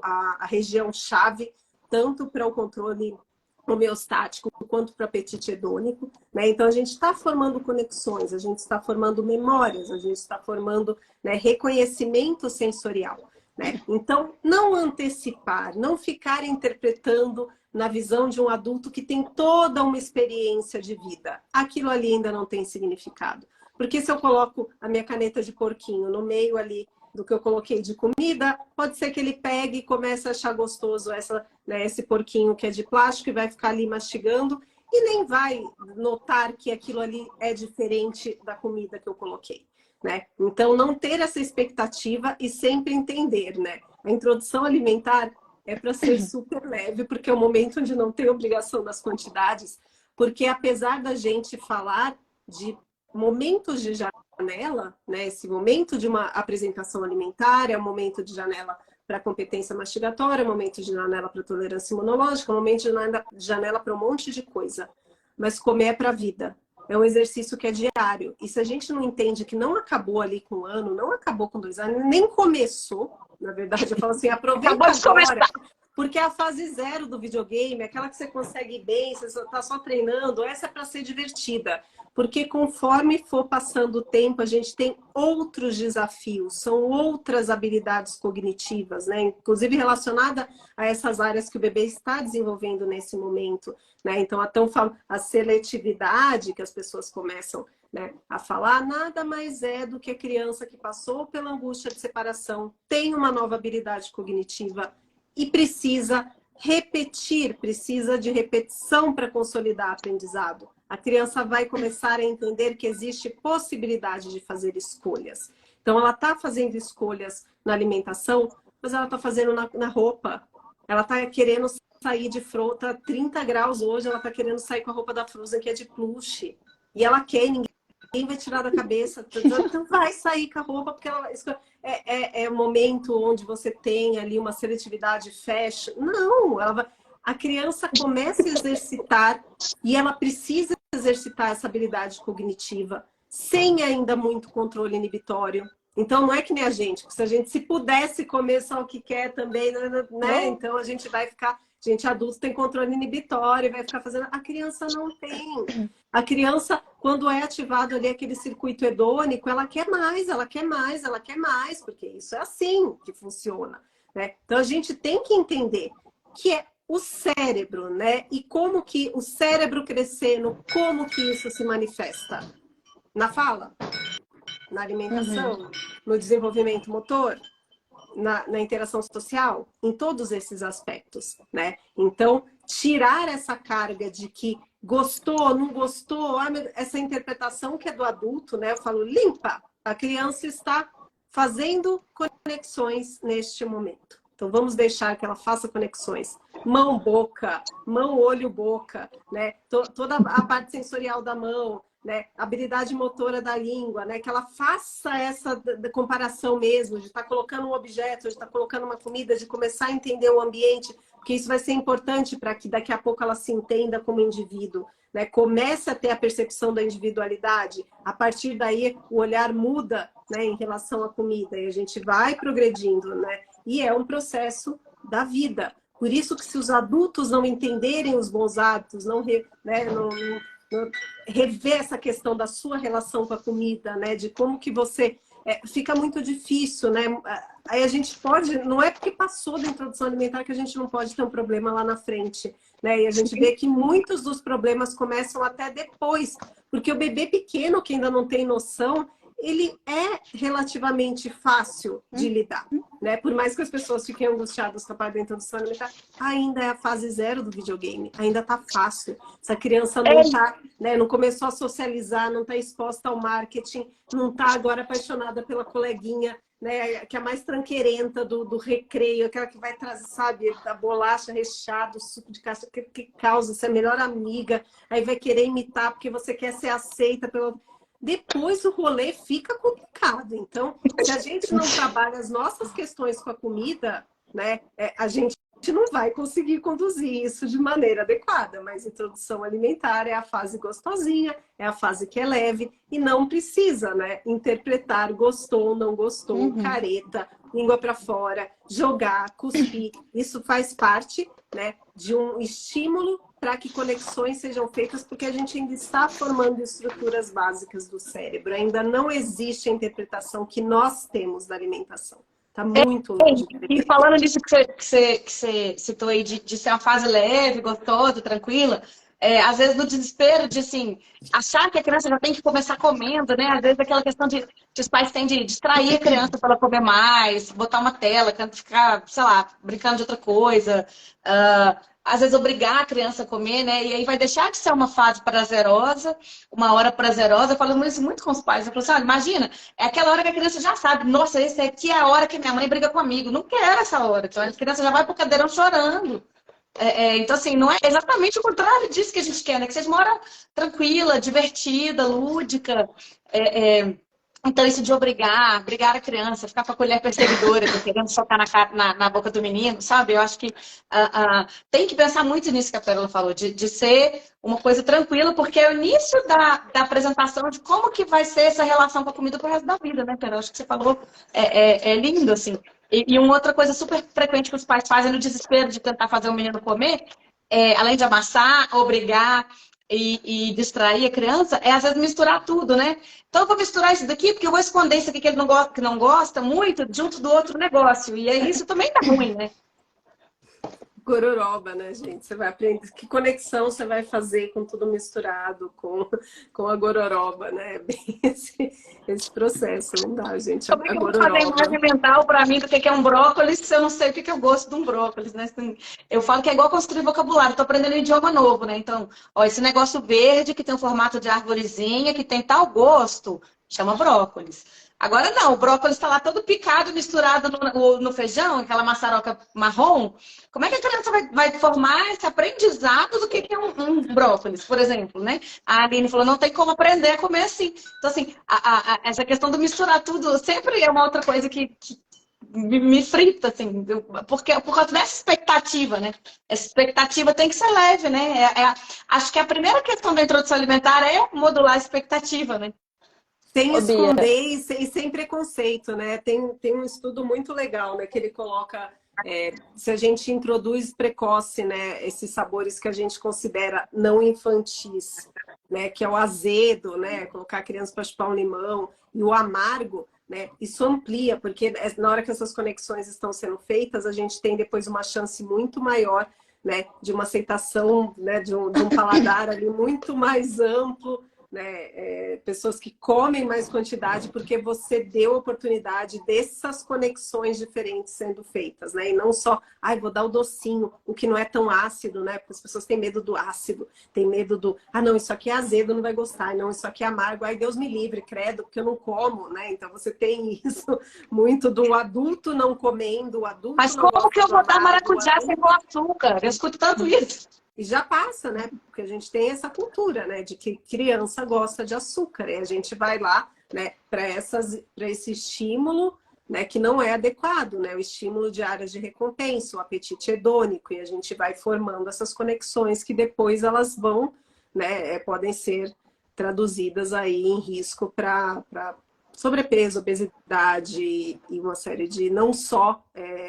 a região-chave, tanto para o controle homeostático quanto para o apetite hedônico, né? Então a gente está formando conexões, a gente está formando memórias, a gente está formando, né, reconhecimento sensorial, né? Então não antecipar, não ficar interpretando na visão de um adulto que tem toda uma experiência de vida. Aquilo ali ainda não tem significado. Porque se eu coloco a minha caneta de porquinho no meio ali do que eu coloquei de comida, pode ser que ele pegue e comece a achar gostoso né, esse porquinho que é de plástico e vai ficar ali mastigando e nem vai notar que aquilo ali é diferente da comida que eu coloquei, né? Então, não ter essa expectativa e sempre entender, né? A introdução alimentar é para ser super leve, porque é o momento onde não tem obrigação das quantidades, porque apesar da gente falar de momentos de janela, né? Esse momento de uma apresentação alimentar, é um momento de janela para competência mastigatória, é um momento de janela para tolerância imunológica, é um momento de janela para um monte de coisa. Mas comer é para a vida. É um exercício que é diário. E se a gente não entende que não acabou ali com 1 ano, não acabou com 2 anos, nem começou, na verdade, eu falo assim, aproveita agora. Porque é a fase 0 do videogame, aquela que você consegue ir bem, você está só treinando, essa é para ser divertida. Porque conforme for passando o tempo, a gente tem outros desafios, são outras habilidades cognitivas, né? Inclusive relacionada a essas áreas que o bebê está desenvolvendo nesse momento, né? Então, a seletividade que as pessoas começam, né, a falar, nada mais é do que a criança que passou pela angústia de separação, tem uma nova habilidade cognitiva e precisa repetir, precisa de repetição para consolidar o aprendizado. A criança vai começar a entender que existe possibilidade de fazer escolhas. Então, ela está fazendo escolhas na alimentação, mas ela está fazendo na roupa. Ela está querendo sair de frota 30 graus hoje, ela está querendo sair com a roupa da Frozen, que é de plush. E ela quer, ninguém vai tirar da cabeça. Então, vai sair com a roupa, porque é um momento onde você tem ali uma seletividade fashion. Não, a criança começa a exercitar e ela precisa exercitar essa habilidade cognitiva sem ainda muito controle inibitório. Então, não é que nem a gente, porque se a gente se pudesse comer só o que quer também, né? Então a gente vai ficar... Gente adulto tem controle inibitório, vai ficar fazendo... A criança não tem. A criança, quando é ativado ali aquele circuito hedônico, ela quer mais, ela quer mais, ela quer mais, porque isso é assim que funciona, né? Então a gente tem que entender que é o cérebro, né? E como que o cérebro crescendo, como que isso se manifesta? Na fala? Na alimentação? No desenvolvimento motor? Na interação social, em todos esses aspectos, né? Então, tirar essa carga de que gostou, não gostou, essa interpretação que é do adulto, né? Eu falo, limpa, a criança está fazendo conexões neste momento. Então, vamos deixar que ela faça conexões. Mão, boca, mão, olho, boca, né? Toda a parte sensorial da mão, né? Habilidade motora da língua, né? Que ela faça essa comparação mesmo, de estar colocando um objeto, de estar colocando uma comida, de começar a entender o ambiente, porque isso vai ser importante para que daqui a pouco ela se entenda como indivíduo, né? Comece a ter a percepção da individualidade, a partir daí o olhar muda, né, em relação à comida, e a gente vai progredindo, né? E é um processo da vida. Por isso que se os adultos não entenderem os bons hábitos, não rever essa questão da sua relação com a comida, né? De como que você... fica muito difícil, né? Aí a gente pode... Não é porque passou da introdução alimentar que a gente não pode ter um problema lá na frente, né? E a gente vê que muitos dos problemas começam até depois. Porque o bebê pequeno, que ainda não tem noção, ele é relativamente fácil de lidar, né? Por mais que as pessoas fiquem angustiadas com a parte da introdução alimentar, ainda é a fase 0 do videogame, ainda tá fácil. Essa criança não tá, né, não começou a socializar, não tá exposta ao marketing, não tá agora apaixonada pela coleguinha, né, que é a mais tranqueirenta do recreio, aquela que vai trazer, sabe, a bolacha recheada, o suco de caça, que causa ser a melhor amiga, aí vai querer imitar porque você quer ser aceita pelo... Depois o rolê fica complicado. Então, se a gente não trabalha as nossas questões com a comida, né, a gente não vai conseguir conduzir isso de maneira adequada. Mas introdução alimentar é a fase gostosinha, é a fase que é leve e não precisa, né, interpretar gostou, não gostou, careta, língua para fora, jogar, cuspir. Isso faz parte, né, de um estímulo para que conexões sejam feitas, porque a gente ainda está formando estruturas básicas do cérebro. Ainda não existe a interpretação que nós temos da alimentação. Está muito longe. E falando disso que você citou aí, de ser uma fase leve, gostosa, tranquila, às vezes no desespero de, assim, achar que a criança já tem que começar comendo, né? Às vezes aquela questão de os pais têm de distrair a criança para ela comer mais, botar uma tela, ficar, sei lá, brincando de outra coisa. Às vezes obrigar a criança a comer, né? E aí vai deixar de ser uma fase prazerosa, uma hora prazerosa. Eu falo isso muito com os pais. Eu falo assim, olha, imagina, é aquela hora que a criança já sabe, nossa, esse aqui é a hora que minha mãe briga comigo. Não quero essa hora. Então a criança já vai pro cadeirão chorando. Então, assim, não é exatamente o contrário disso que a gente quer, né? Que seja uma hora tranquila, divertida, lúdica. Então, isso de obrigar a criança, ficar com a colher perseguidora, querendo socar na boca do menino, sabe? Eu acho que tem que pensar muito nisso que a Pérola falou, de ser uma coisa tranquila, porque é o início da apresentação de como que vai ser essa relação com a comida pro resto da vida, né, Pérola? Acho que você falou, é lindo, assim. E uma outra coisa super frequente que os pais fazem no desespero de tentar fazer o menino comer, além de amassar, obrigar e distrair a criança, às vezes misturar tudo, né? Então eu vou misturar isso daqui porque eu vou esconder isso aqui que ele não gosta muito junto do outro negócio. E aí isso também tá ruim, né? Gororoba, né, gente? Você vai aprender que conexão você vai fazer com tudo misturado, com a gororoba, né? Bem esse processo, não dá, gente. Como é que eu vou fazer imagem mental para mim do que é um brócolis se eu não sei o que eu gosto de um brócolis, né? Eu falo que é igual construir vocabulário, tô aprendendo um idioma novo, né? Então, ó, esse negócio verde que tem o formato de arvorezinha, que tem tal gosto, chama brócolis. Agora não, o brócolis está lá todo picado, misturado no feijão, aquela maçaroca marrom. Como é que a criança vai formar esse aprendizado do que é um brócolis, por exemplo, né? A Aline falou, não tem como aprender a comer assim. Então, assim, essa questão do misturar tudo sempre é uma outra coisa que me frita, assim, porque por causa dessa expectativa, né? Essa expectativa tem que ser leve, né? Acho que a primeira questão da introdução alimentar é modular a expectativa, né? Sem esconder e sem preconceito, né? Tem um estudo muito legal, né? Que ele coloca, se a gente introduz precoce, né? Esses sabores que a gente considera não infantis, né? Que é o azedo, né? Colocar a criança para chupar um limão e o amargo, né? Isso amplia, porque na hora que essas conexões estão sendo feitas, a gente tem depois uma chance muito maior, né? De uma aceitação, né? De um paladar ali muito mais amplo, né, pessoas que comem mais quantidade porque você deu oportunidade dessas conexões diferentes sendo feitas, né? E não só, vou dar o docinho, o que não é tão ácido, né? Porque as pessoas têm medo do ácido, têm medo do, não, isso aqui é azedo, não vai gostar, não, isso aqui é amargo, Deus me livre, credo, porque eu não como, né? Então você tem isso muito do adulto não comendo, o adulto Mas não como que eu vou dar amargo, maracujá sem com açúcar? Eu escuto tanto isso. E já passa, né? Porque a gente tem essa cultura, né? De que criança gosta de açúcar. E a gente vai lá, né? Para esse estímulo, né? Que não é adequado, né? O estímulo de áreas de recompensa, o apetite hedônico. E a gente vai formando essas conexões que depois elas vão, né? Podem ser traduzidas aí em risco para sobrepeso, obesidade e uma série de, não só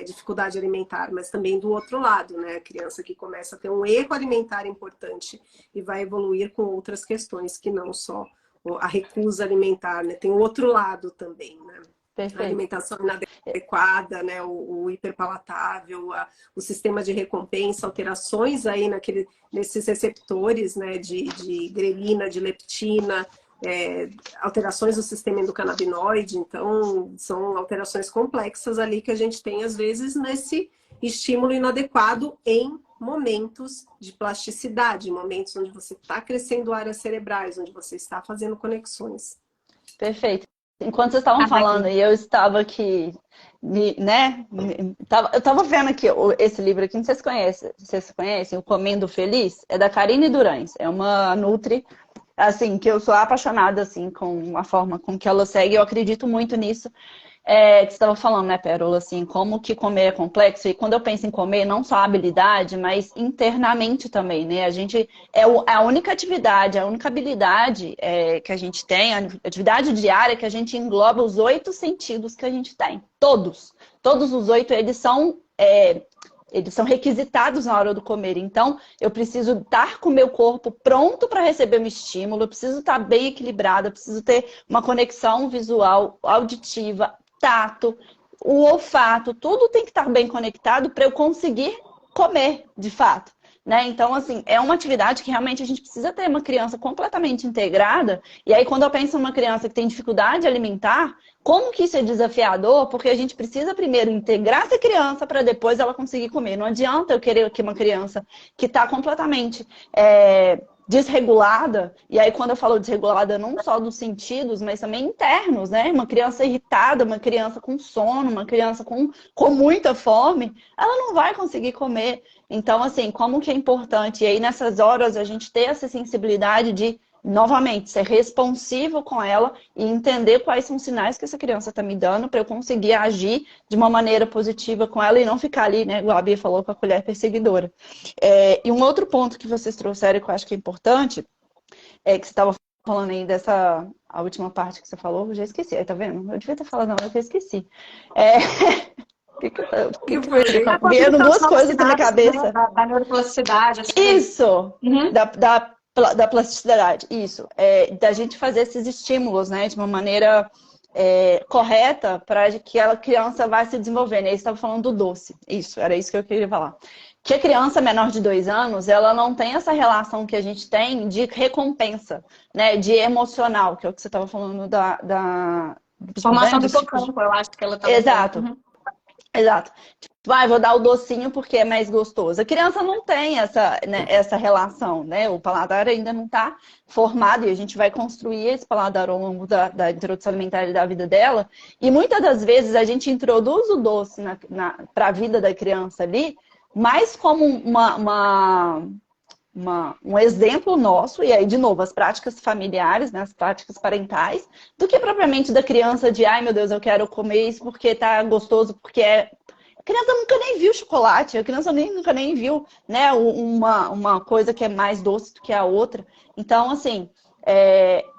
dificuldade alimentar, mas também do outro lado, né? A criança que começa a ter um erro alimentar importante e vai evoluir com outras questões que não só a recusa alimentar, né? Tem o outro lado também, né? Perfeito. A alimentação inadequada, né? O hiperpalatável, o sistema de recompensa, alterações aí nesses receptores, né? De grelina, de leptina, alterações do sistema endocannabinoide. Então, são alterações complexas ali que a gente tem, às vezes, nesse estímulo inadequado em momentos de plasticidade, momentos onde você está crescendo áreas cerebrais, onde você está fazendo conexões. Perfeito. Enquanto vocês estavam falando, e eu estava aqui, né? Eu estava vendo aqui esse livro aqui, não sei se vocês conhecem, O Comendo Feliz, é da Karine Durães, é uma nutri, assim, que eu sou apaixonada, assim, com a forma com que ela segue, eu acredito muito nisso. Que você estava falando, né, Pérola, assim, como que comer é complexo, e quando eu penso em comer, não só a habilidade, mas internamente também, né, a gente, a única atividade, a única habilidade que a gente tem, a atividade diária que a gente engloba os 8 sentidos que a gente tem, todos os 8, eles são requisitados na hora do comer. Então, eu preciso estar com o meu corpo pronto para receber um estímulo, eu preciso estar bem equilibrada, eu preciso ter uma conexão visual, auditiva, tato, o olfato, tudo tem que estar bem conectado para eu conseguir comer, de fato. Né? Então, assim, é uma atividade que realmente a gente precisa ter uma criança completamente integrada. E aí, quando eu penso em uma criança que tem dificuldade alimentar, como que isso é desafiador? Porque a gente precisa primeiro integrar essa criança para depois ela conseguir comer. Não adianta eu querer que uma criança que está completamente desregulada, e aí quando eu falo desregulada não só dos sentidos, mas também internos, né? Uma criança irritada, uma criança com sono, uma criança com muita fome, ela não vai conseguir comer. Então, assim, como que é importante, e aí nessas horas a gente ter essa sensibilidade de, novamente, ser responsivo com ela e entender quais são os sinais que essa criança está me dando para eu conseguir agir de uma maneira positiva com ela e não ficar ali, né, igual a Bia falou, com a colher perseguidora. E um outro ponto que vocês trouxeram que eu acho que é importante, que você estava falando aí a última parte que você falou, eu já esqueci, aí tá vendo? Eu devia ter falado, não, eu já esqueci. Que foi? Vieram duas coisas na minha cabeça. Né? Da neuroplasticidade. Isso! Uhum. Da plasticidade, isso. Da gente fazer esses estímulos, né? De uma maneira correta para que a criança vá se desenvolvendo. Aí você estava falando do doce. Isso, era isso que eu queria falar. Que a criança menor de 2 anos, ela não tem essa relação que a gente tem de recompensa, né? De emocional, que é o que você estava falando da formação do hipocampo, eu acho que ela está. Exato. Uhum. Exato. Tipo, vou dar o docinho porque é mais gostoso. A criança não tem essa relação, né? O paladar ainda não está formado e a gente vai construir esse paladar ao longo da introdução alimentar e da vida dela. E muitas das vezes a gente introduz o doce para a vida da criança ali, mais como um exemplo nosso, e aí, de novo, as práticas familiares, né, as práticas parentais, do que propriamente da criança de, ai meu Deus, eu quero comer isso porque tá gostoso, porque A criança nunca nem viu chocolate, a criança nunca nem viu, né, uma coisa que é mais doce do que a outra. Então, assim,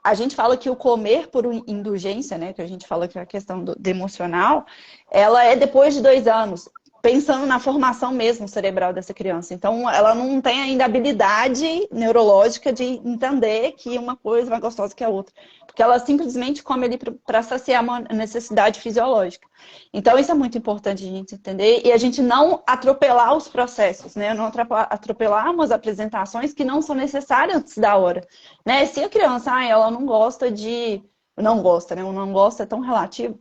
a gente fala que o comer por indulgência, né, que a gente fala que é a questão do emocional, ela é depois de 2 anos. Pensando na formação mesmo cerebral dessa criança. Então, ela não tem ainda habilidade neurológica de entender que uma coisa é mais gostosa que a outra. Porque ela simplesmente come ali para saciar uma necessidade fisiológica. Então, isso é muito importante a gente entender. E a gente não atropelar os processos, né? Não atropelar umas apresentações que não são necessárias antes da hora. Né? Se a criança, ela não gosta de... Não gosta, né? O não gosta é tão relativo.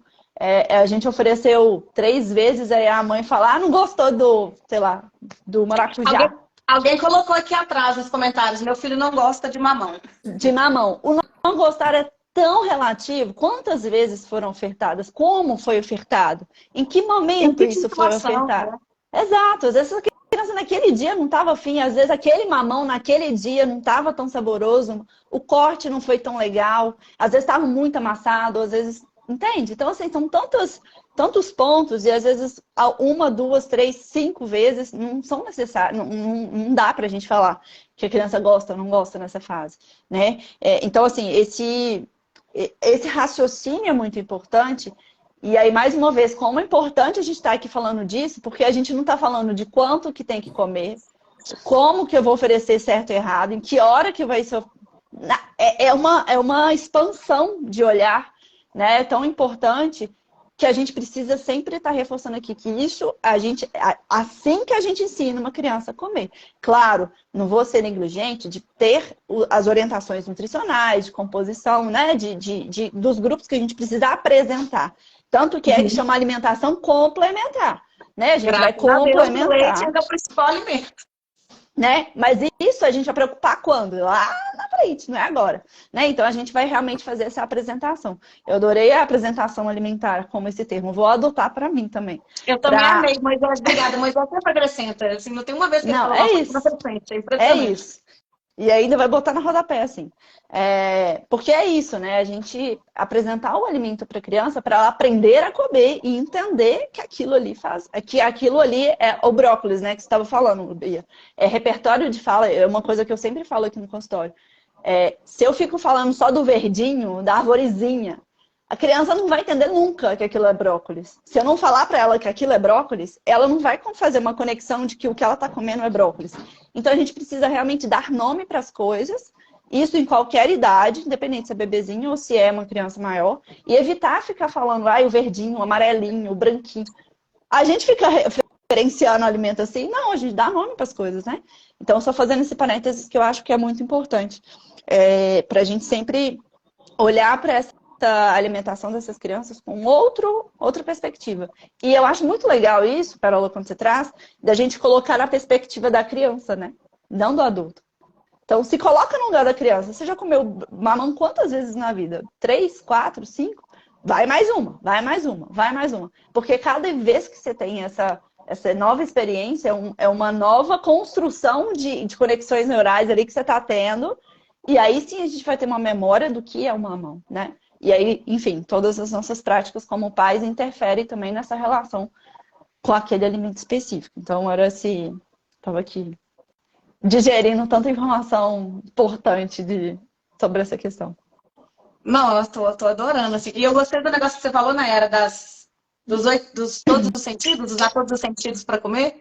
A gente ofereceu 3 vezes, aí a mãe fala, não gostou do maracujá. Alguém colocou aqui atrás nos comentários, meu filho não gosta de mamão. De mamão. O não gostar é tão relativo. Quantas vezes foram ofertadas? Como foi ofertado? Em que momento isso foi ofertado? Né? Exato. Às vezes essa criança naquele dia não estava afim, às vezes aquele mamão naquele dia não estava tão saboroso, o corte não foi tão legal, às vezes estava muito amassado, às vezes, entende? Então, assim, são tantos pontos, e às vezes uma, duas, três, cinco vezes não são necessários, não dá pra gente falar que a criança gosta ou não gosta nessa fase, né? Então, assim, esse raciocínio é muito importante. E aí, mais uma vez, como é importante a gente estar aqui falando disso, porque a gente não está falando de quanto que tem que comer, como que eu vou oferecer certo e errado, em que hora que vai ser... É uma expansão de olhar, né? É tão importante que a gente precisa sempre estar reforçando aqui que isso, assim que a gente ensina uma criança a comer. Claro, não vou ser negligente de ter as orientações nutricionais, de composição, né? Dos grupos que a gente precisa apresentar. Tanto que que chama alimentação complementar, né? A gente vai complementar. O leite é o principal alimento. Né? Mas isso a gente vai preocupar quando? Lá na frente, não é agora. Né? Então a gente vai realmente fazer essa apresentação. Eu adorei a apresentação alimentar como esse termo. Vou adotar para mim também. Eu também amei, Moisés. Obrigada. Moisés sempre acrescenta. Assim, não tem uma vez que ele falou, é isso. É isso. E ainda vai botar na rodapé, assim. Porque é isso, né? A gente apresentar o alimento para a criança para ela aprender a comer e entender que aquilo ali que aquilo ali é o brócolis, né? Que você estava falando, Bia. Repertório de fala, é uma coisa que eu sempre falo aqui no consultório. Se eu fico falando só do verdinho, da arvorezinha, a criança não vai entender nunca que aquilo é brócolis. Se eu não falar para ela que aquilo é brócolis, ela não vai fazer uma conexão de que o que ela está comendo é brócolis. Então a gente precisa realmente dar nome para as coisas, isso em qualquer idade, independente se é bebezinho ou se é uma criança maior, e evitar ficar falando, o verdinho, o amarelinho, o branquinho. A gente fica referenciando o alimento assim, não, a gente dá nome para as coisas, né? Então, só fazendo esse parênteses que eu acho que é muito importante, para a gente sempre olhar para essa alimentação dessas crianças com outra perspectiva. E eu acho muito legal isso, Carola, quando você traz, da gente colocar a perspectiva da criança, né? Não do adulto. Então, se coloca no lugar da criança. Você já comeu mamão quantas vezes na vida? 3, 4, 5? Vai mais uma, vai mais uma, vai mais uma. Porque cada vez que você tem essa nova experiência, é uma nova construção de conexões neurais ali que você está tendo. E aí sim a gente vai ter uma memória do que é o mamão, né? E aí, enfim, todas as nossas práticas como pais interferem também nessa relação com aquele alimento específico. Então, estava aqui digerindo tanta informação importante sobre essa questão. Não, eu tô adorando, assim. E eu gostei do negócio que você falou na era dos todos os sentidos, usar todos os sentidos para comer.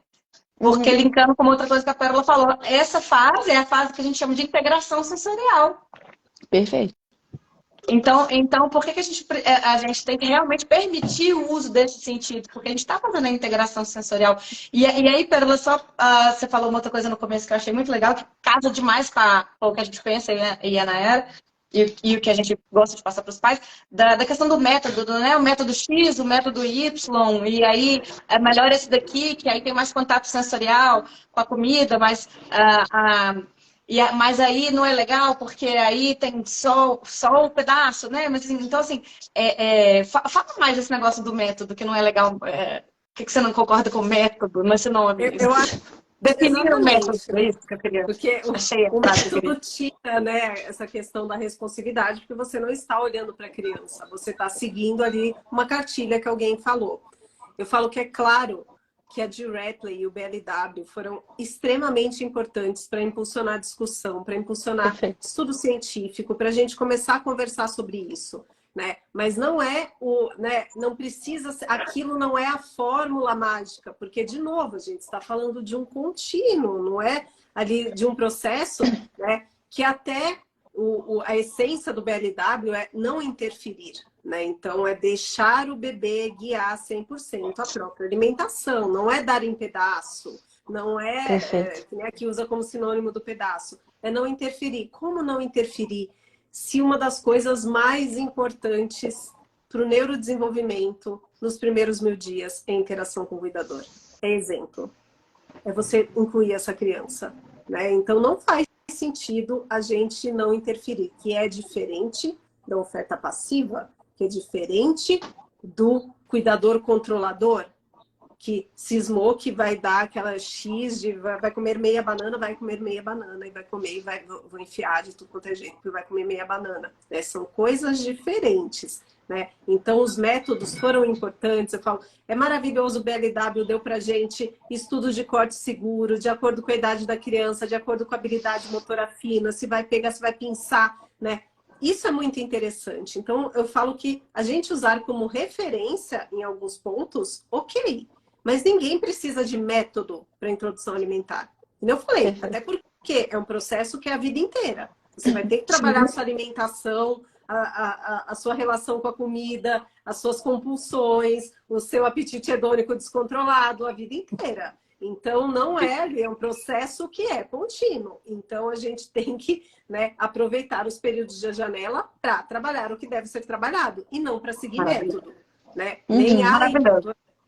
Porque linkando com outra coisa que a Pérola falou, essa fase é a fase que a gente chama de integração sensorial. Perfeito. Então por que a gente tem que realmente permitir o uso desse sentido? Porque a gente está fazendo a integração sensorial. E aí, Pérola, você falou uma outra coisa no começo que eu achei muito legal, que casa demais com o que a gente pensa e é na era, e o que a gente gosta de passar para os pais, da questão do método, né? O método X, o método Y, e aí é melhor esse daqui, que aí tem mais contato sensorial com a comida, mas aí não é legal, porque aí tem só o pedaço, né? Mas, então, assim, fala mais desse negócio do método, que não é legal. Por que você não concorda com o método, nesse nome? Eu acho definir o método, é isso que eu queria. Porque o método tira, né, essa questão da responsividade, porque você não está olhando para a criança, você está seguindo ali uma cartilha que alguém falou. Eu falo que é claro que a G-Ratley e o BLW foram extremamente importantes para impulsionar a discussão, para impulsionar estudo científico, para a gente começar a conversar sobre isso. Né? Mas não não precisa, aquilo não é a fórmula mágica, porque, de novo, a gente está falando de um contínuo, não é ali de um processo, né, que até a essência do BLW é não interferir, né? Então, é deixar o bebê guiar 100% a própria alimentação, não é dar em pedaço, não que nem aqui usa como sinônimo do pedaço, é não interferir. Como não interferir? Se uma das coisas mais importantes para o neurodesenvolvimento nos primeiros 1000 dias é a interação com o cuidador. É exemplo. É você incluir essa criança. Né? Então, não faz sentido a gente não interferir, que é diferente da oferta passiva, que é diferente do cuidador controlador, que cismou que vai dar aquela X de vai comer meia banana, vai comer meia banana, e vai comer e vou enfiar de tudo quanto é jeito, porque vai comer meia banana. Né? São coisas diferentes. Né? Então, os métodos foram importantes. Eu falo, é maravilhoso, o BLW deu pra gente estudos de corte seguro, de acordo com a idade da criança, de acordo com a habilidade motora fina, se vai pegar, se vai pinçar, né? Isso é muito interessante. Então, eu falo que a gente usar como referência em alguns pontos, ok. Mas ninguém precisa de método para introdução alimentar. E eu falei, até porque é um processo que é a vida inteira. Você vai ter que trabalhar a sua alimentação, a sua relação com a comida, as suas compulsões, o seu apetite hedônico descontrolado a vida inteira. Então, não é um processo que é contínuo. Então, a gente tem que, né, aproveitar os períodos de janela para trabalhar o que deve ser trabalhado e não para seguir método. Né? Nem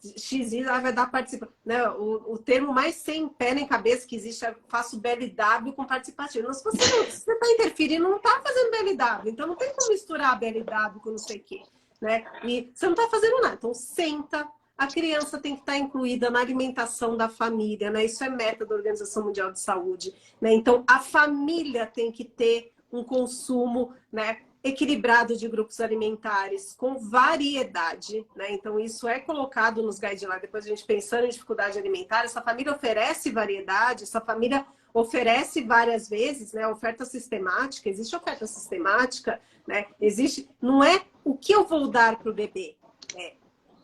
XI vai dar participação. Né? O termo mais sem pé nem cabeça que existe é faço BLW com participativo. Mas se você está interferindo, não está fazendo BLW. Então não tem como misturar BLW com não sei o quê. Né? E você não está fazendo nada. Então senta. A criança tem que estar incluída na alimentação da família. Né? Isso é meta da Organização Mundial de Saúde. Né? Então a família tem que ter um consumo, né, equilibrado de grupos alimentares, com variedade, né? Então, isso é colocado nos guidelines. Depois a gente pensando em dificuldade alimentar, essa família oferece variedade, essa família oferece várias vezes, né? Oferta sistemática, existe oferta sistemática, né? Existe, não é o que eu vou dar para o bebê, é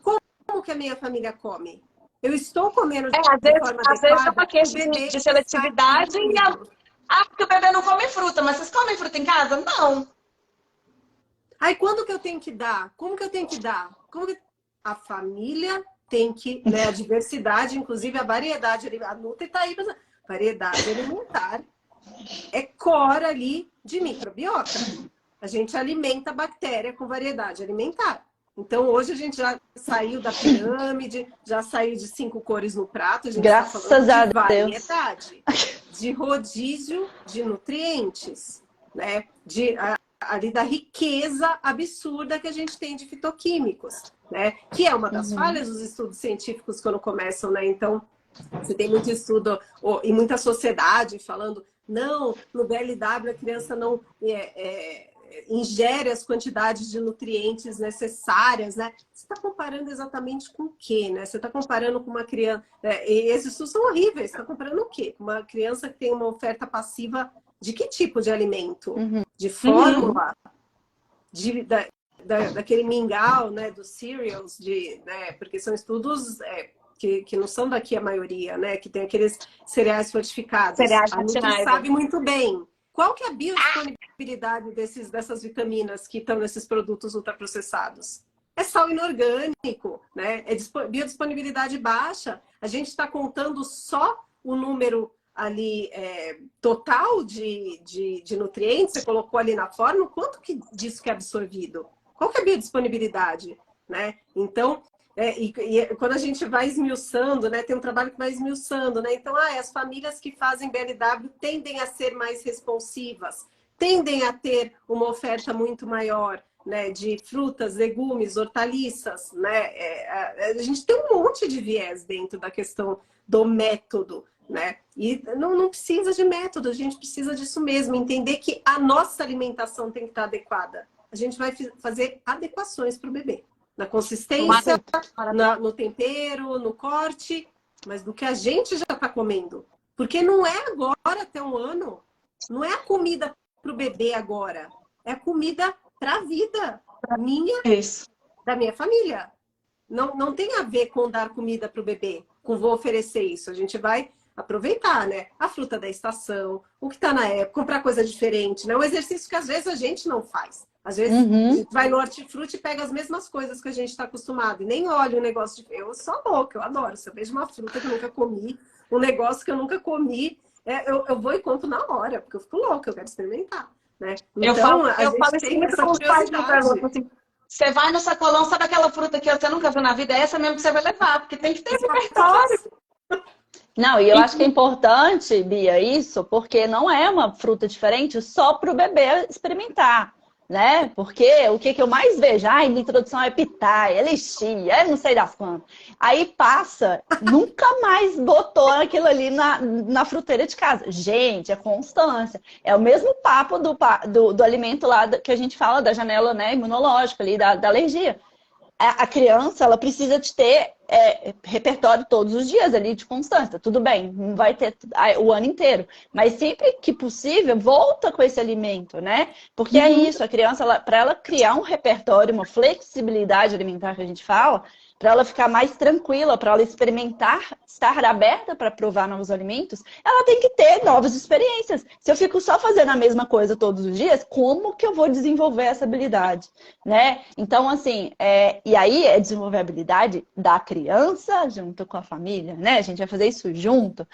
como que a minha família come. Eu estou comendo de forma adequada. Às vezes é uma questão de seletividade porque o bebê não come fruta, mas vocês comem fruta em casa? Não. Aí, quando que eu tenho que dar? Como que eu tenho que dar? A família tem que, né, a diversidade, inclusive a variedade, a Nutri está aí, variedade alimentar é core ali de microbiota. A gente alimenta a bactéria com variedade alimentar. Então, hoje a gente já saiu da pirâmide, já saiu de 5 cores no prato, a gente está falando de variedade, de rodízio de nutrientes, né? Ali da riqueza absurda que a gente tem de fitoquímicos, né? Que é uma das falhas dos estudos científicos quando começam, né? Então, você tem muito estudo e muita sociedade falando, não, no BLW a criança não ingere as quantidades de nutrientes necessárias, né? Você está comparando exatamente com o quê, né? Você está comparando com uma criança... e esses estudos são horríveis. Você está comparando o quê? Com uma criança que tem uma oferta passiva de que tipo de alimento? De fórmula? Daquele mingau, né? Dos cereals, né? Porque são estudos que não são daqui a maioria, né? Que tem aqueles cereais fortificados. Cereais a Nutri sabe muito bem. Qual que é a biodisponibilidade dessas vitaminas que estão nesses produtos ultraprocessados? É sal inorgânico, né? É biodisponibilidade baixa. A gente está contando só o número ali total de nutrientes, você colocou ali na fórmula, quanto disso que é absorvido? Qual que é a biodisponibilidade? Né? Então, quando a gente vai esmiuçando, né? Tem um trabalho que vai esmiuçando, né? Então, as famílias que fazem BLW tendem a ser mais responsivas, tendem a ter uma oferta muito maior, né? De frutas, legumes, hortaliças, né? A gente tem um monte de viés dentro da questão do método, né? E não precisa de método, a gente precisa disso mesmo, entender que a nossa alimentação tem que estar adequada. A gente vai fazer adequações para o bebê. Na consistência, no tempero, no corte, mas do que a gente já está comendo. Porque não é agora, até 1 ano. Não é a comida para o bebê agora. É a comida para a vida minha, da minha família. Não tem a ver com dar comida para o bebê, com vou oferecer isso. A gente vai aproveitar, né? A fruta da estação, o que está na época, comprar coisa diferente, né? Um exercício que às vezes a gente não faz. Às vezes a gente vai no hortifruti e pega as mesmas coisas que a gente está acostumado. E nem olha o negócio de... Eu sou louca, eu adoro. Se eu vejo uma fruta que eu nunca comi, um negócio que eu nunca comi, eu vou e compro na hora, porque eu fico louca, eu quero experimentar. Né? Então, eu falo assim, essa curiosidade. Você vai no sacolão, sabe aquela fruta que você nunca viu na vida? É essa mesmo que você vai levar, porque tem que ter repertório. Não, e eu acho que é importante, Bia, isso, porque não é uma fruta diferente só para o bebê experimentar. né? Porque o que eu mais vejo, ai, na introdução é pitaia, é lixia, é não sei das quantas. Aí passa, nunca mais botou aquilo ali na fruteira de casa. Gente, é constância. É o mesmo papo do alimento lá que a gente fala da janela, né, imunológica ali, da alergia. A criança, ela precisa de ter repertório todos os dias ali, de constância. Tudo bem, não vai ter o ano inteiro. Mas sempre que possível, volta com esse alimento, né? Porque é isso, a criança, para ela criar um repertório, uma flexibilidade alimentar que a gente fala, para ela ficar mais tranquila, para ela experimentar, estar aberta para provar novos alimentos, ela tem que ter novas experiências. Se eu fico só fazendo a mesma coisa todos os dias, como que eu vou desenvolver essa habilidade, né? Então, assim, e aí é desenvolver a habilidade da criança junto com a família, né? A gente vai fazer isso junto.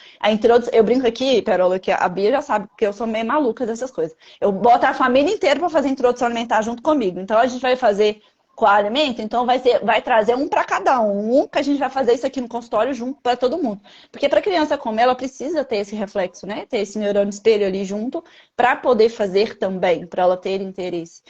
Eu brinco aqui, Perola, que a Bia já sabe que eu sou meio maluca dessas coisas. Eu boto a família inteira para fazer introdução alimentar junto comigo. Então, a gente vai fazer com o alimento, então vai trazer um para cada um, que a gente vai fazer isso aqui no consultório junto para todo mundo. Porque para a criança comer, ela precisa ter esse reflexo, né? Ter esse neurônio espelho ali junto para poder fazer também, para ela ter interesse.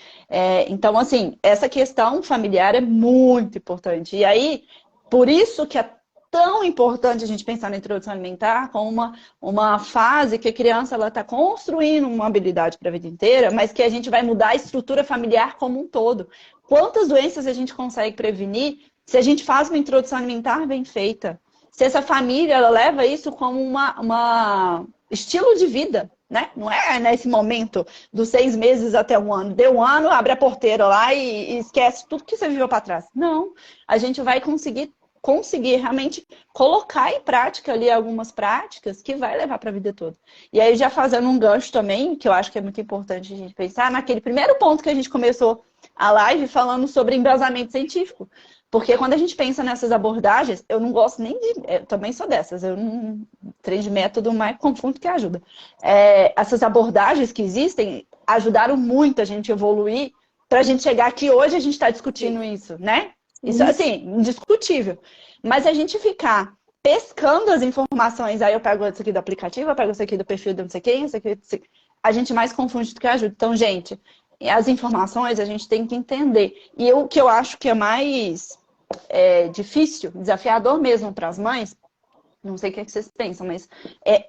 Então, assim, essa questão familiar é muito importante. E aí, por isso que é tão importante a gente pensar na introdução alimentar como uma fase que a criança está construindo uma habilidade para a vida inteira, mas que a gente vai mudar a estrutura familiar como um todo. Quantas doenças a gente consegue prevenir se a gente faz uma introdução alimentar bem feita? Se essa família ela leva isso como uma estilo de vida, né? Não é nesse momento dos 6 meses até 1 ano. Deu 1 ano, abre a porteira lá e esquece tudo que você viveu para trás. Não, a gente vai conseguir realmente colocar em prática ali algumas práticas que vai levar para a vida toda. E aí já fazendo um gancho também, que eu acho que é muito importante a gente pensar, naquele primeiro ponto que a gente começou a live falando sobre embasamento científico. Porque quando a gente pensa nessas abordagens, eu não gosto nem de... Eu também sou dessas, eu não treino de método, mais confundo que ajuda. Essas abordagens que existem ajudaram muito a gente evoluir para a gente chegar aqui hoje a gente está discutindo isso, né? Isso, assim, indiscutível. Mas a gente ficar pescando as informações, aí eu pego isso aqui do aplicativo, eu pego isso aqui do perfil de não sei quem, isso aqui, a gente mais confunde do que ajuda. Então, gente, as informações a gente tem que entender. E o que eu acho que é mais difícil, desafiador mesmo para as mães, não sei o que vocês pensam, mas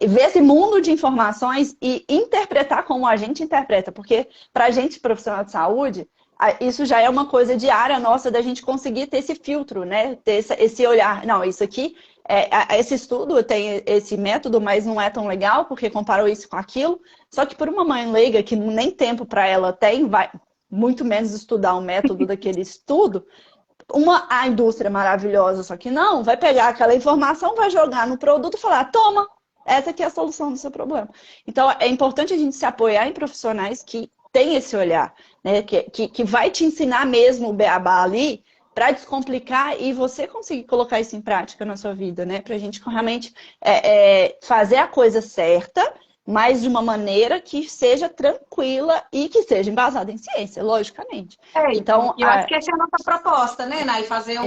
ver esse mundo de informações e interpretar como a gente interpreta. Porque para a gente, profissional de saúde, isso já é uma coisa diária nossa da gente conseguir ter esse filtro, né? Ter esse olhar. Não, isso aqui, esse estudo tem esse método, mas não é tão legal porque comparou isso com aquilo. Só que por uma mãe leiga que nem tempo para ela tem, vai muito menos estudar o método daquele estudo, a indústria maravilhosa, só que não, vai pegar aquela informação, vai jogar no produto e falar, toma, essa aqui é a solução do seu problema. Então, é importante a gente se apoiar em profissionais que têm esse olhar, né? Que vai te ensinar mesmo o beabá ali para descomplicar e você conseguir colocar isso em prática na sua vida, né? Para a gente realmente fazer a coisa certa, mas de uma maneira que seja tranquila e que seja embasada em ciência, logicamente. Então, eu acho que essa é a nossa proposta, né, Nay? Fazer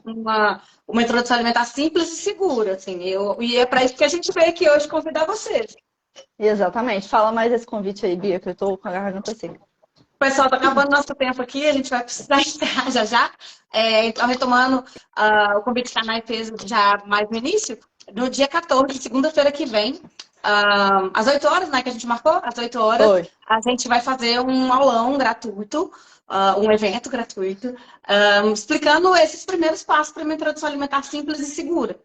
uma introdução alimentar simples e segura, assim. E é para isso que a gente veio aqui hoje convidar vocês. Exatamente. Fala mais esse convite aí, Bia, que eu tô com a garganta seca. Pessoal, tá acabando nosso tempo aqui, a gente vai precisar encerrar já. Então, retomando o convite que a Nay fez já mais no início, no dia 14, segunda-feira que vem, às 8 horas, né, que a gente marcou, às 8 horas, Oi. a gente vai fazer um aulão gratuito, um evento gratuito, explicando esses primeiros passos para uma introdução alimentar simples e segura.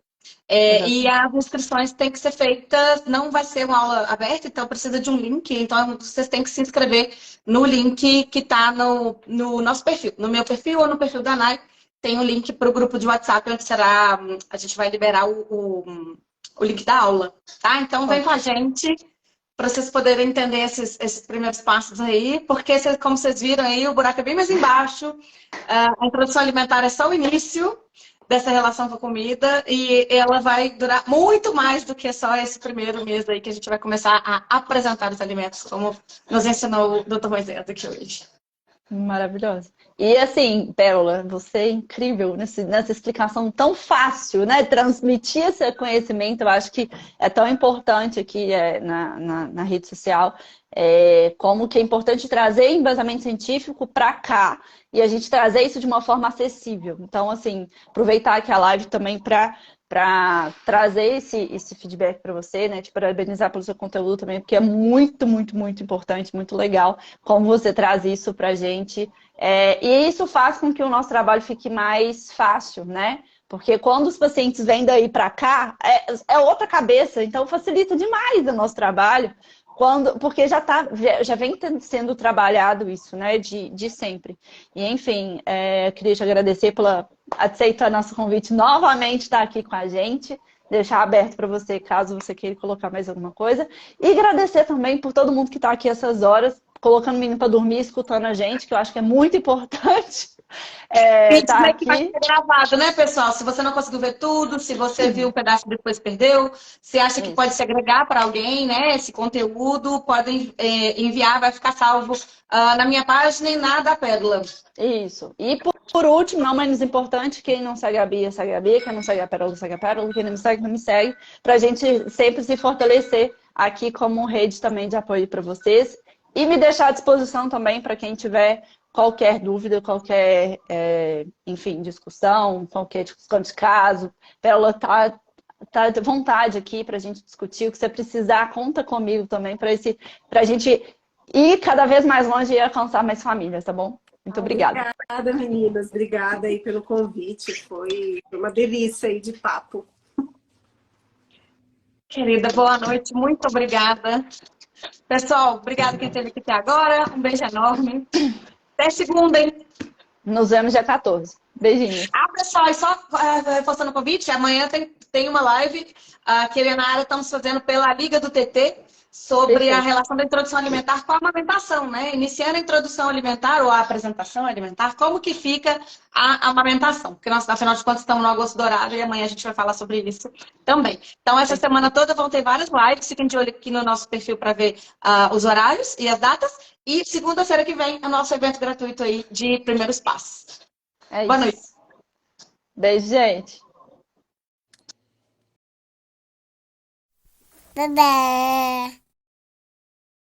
E as inscrições têm que ser feitas, não vai ser uma aula aberta, então precisa de um link, então vocês têm que se inscrever no link que está no nosso perfil, no meu perfil ou no perfil da Nay, tem um link para o grupo de WhatsApp, onde a gente vai liberar o link da aula, tá? Então vem com a gente para vocês poderem entender esses primeiros passos aí, porque como vocês viram aí, o buraco é bem mais embaixo, a introdução alimentar é só o início dessa relação com a comida e ela vai durar muito mais do que só esse primeiro mês aí que a gente vai começar a apresentar os alimentos, como nos ensinou o Dr. Moisés aqui hoje. Maravilhoso. E assim, Pérola, você é incrível nessa explicação tão fácil, né? Transmitir esse conhecimento, eu acho que é tão importante aqui na rede social, como que é importante trazer embasamento científico para cá e a gente trazer isso de uma forma acessível. Então, assim, aproveitar aqui a live também para trazer esse feedback para você, né? Te parabenizar pelo seu conteúdo também, porque é muito, muito, muito importante, muito legal como você traz isso para a gente. E isso faz com que o nosso trabalho fique mais fácil, né? Porque quando os pacientes vêm daí para cá, é outra cabeça, então facilita demais o nosso trabalho, porque já vem sendo trabalhado isso, né? De sempre. E, enfim, queria te agradecer por aceitar nosso convite novamente, estar aqui com a gente. Deixar aberto para você, caso você queira colocar mais alguma coisa. E agradecer também por todo mundo que está aqui essas horas, colocando o menino para dormir, escutando a gente, que eu acho que é muito importante estar Feedback vai aqui. ser gravado, né, pessoal? Se você não conseguiu ver tudo, se você viu um pedaço e depois perdeu, se acha que Isso. pode se agregar para alguém, né? Esse conteúdo, podem enviar, vai ficar salvo na minha página e na da Pérola. Isso. E por último, não menos importante, quem não segue a Bia, segue a Bia, quem não segue a Pérola, segue a Pérola, quem não me segue, não me segue, para a gente sempre se fortalecer aqui como rede também de apoio para vocês. E me deixar à disposição também para quem tiver qualquer dúvida, qualquer, enfim, discussão, qualquer discussão de caso. Pérola tá de vontade aqui para a gente discutir. O que você precisar, conta comigo também para a gente ir cada vez mais longe e alcançar mais famílias, tá bom? Muito obrigada. Obrigada, meninas. Obrigada aí pelo convite. Foi uma delícia aí de papo. Querida, boa noite, muito obrigada. Pessoal, obrigada quem esteve aqui até agora. Um beijo enorme. Até segunda, hein? Nos vemos dia 14. Beijinhos. Pessoal, e só reforçando o convite, amanhã tem uma live que eu e a Nara estamos fazendo pela Liga do TT sobre Perfeito. a relação da introdução alimentar com a amamentação, né? Iniciando a introdução alimentar ou a apresentação alimentar, como que fica a amamentação? Porque nós, afinal de contas, estamos no agosto dourado e amanhã a gente vai falar sobre isso também. Então, essa semana toda vão ter várias lives, fiquem de olho aqui no nosso perfil para ver os horários e as datas. E segunda-feira que vem é o nosso evento gratuito aí de primeiros passos. É Boa isso. noite. Beijo, gente. Bye bye.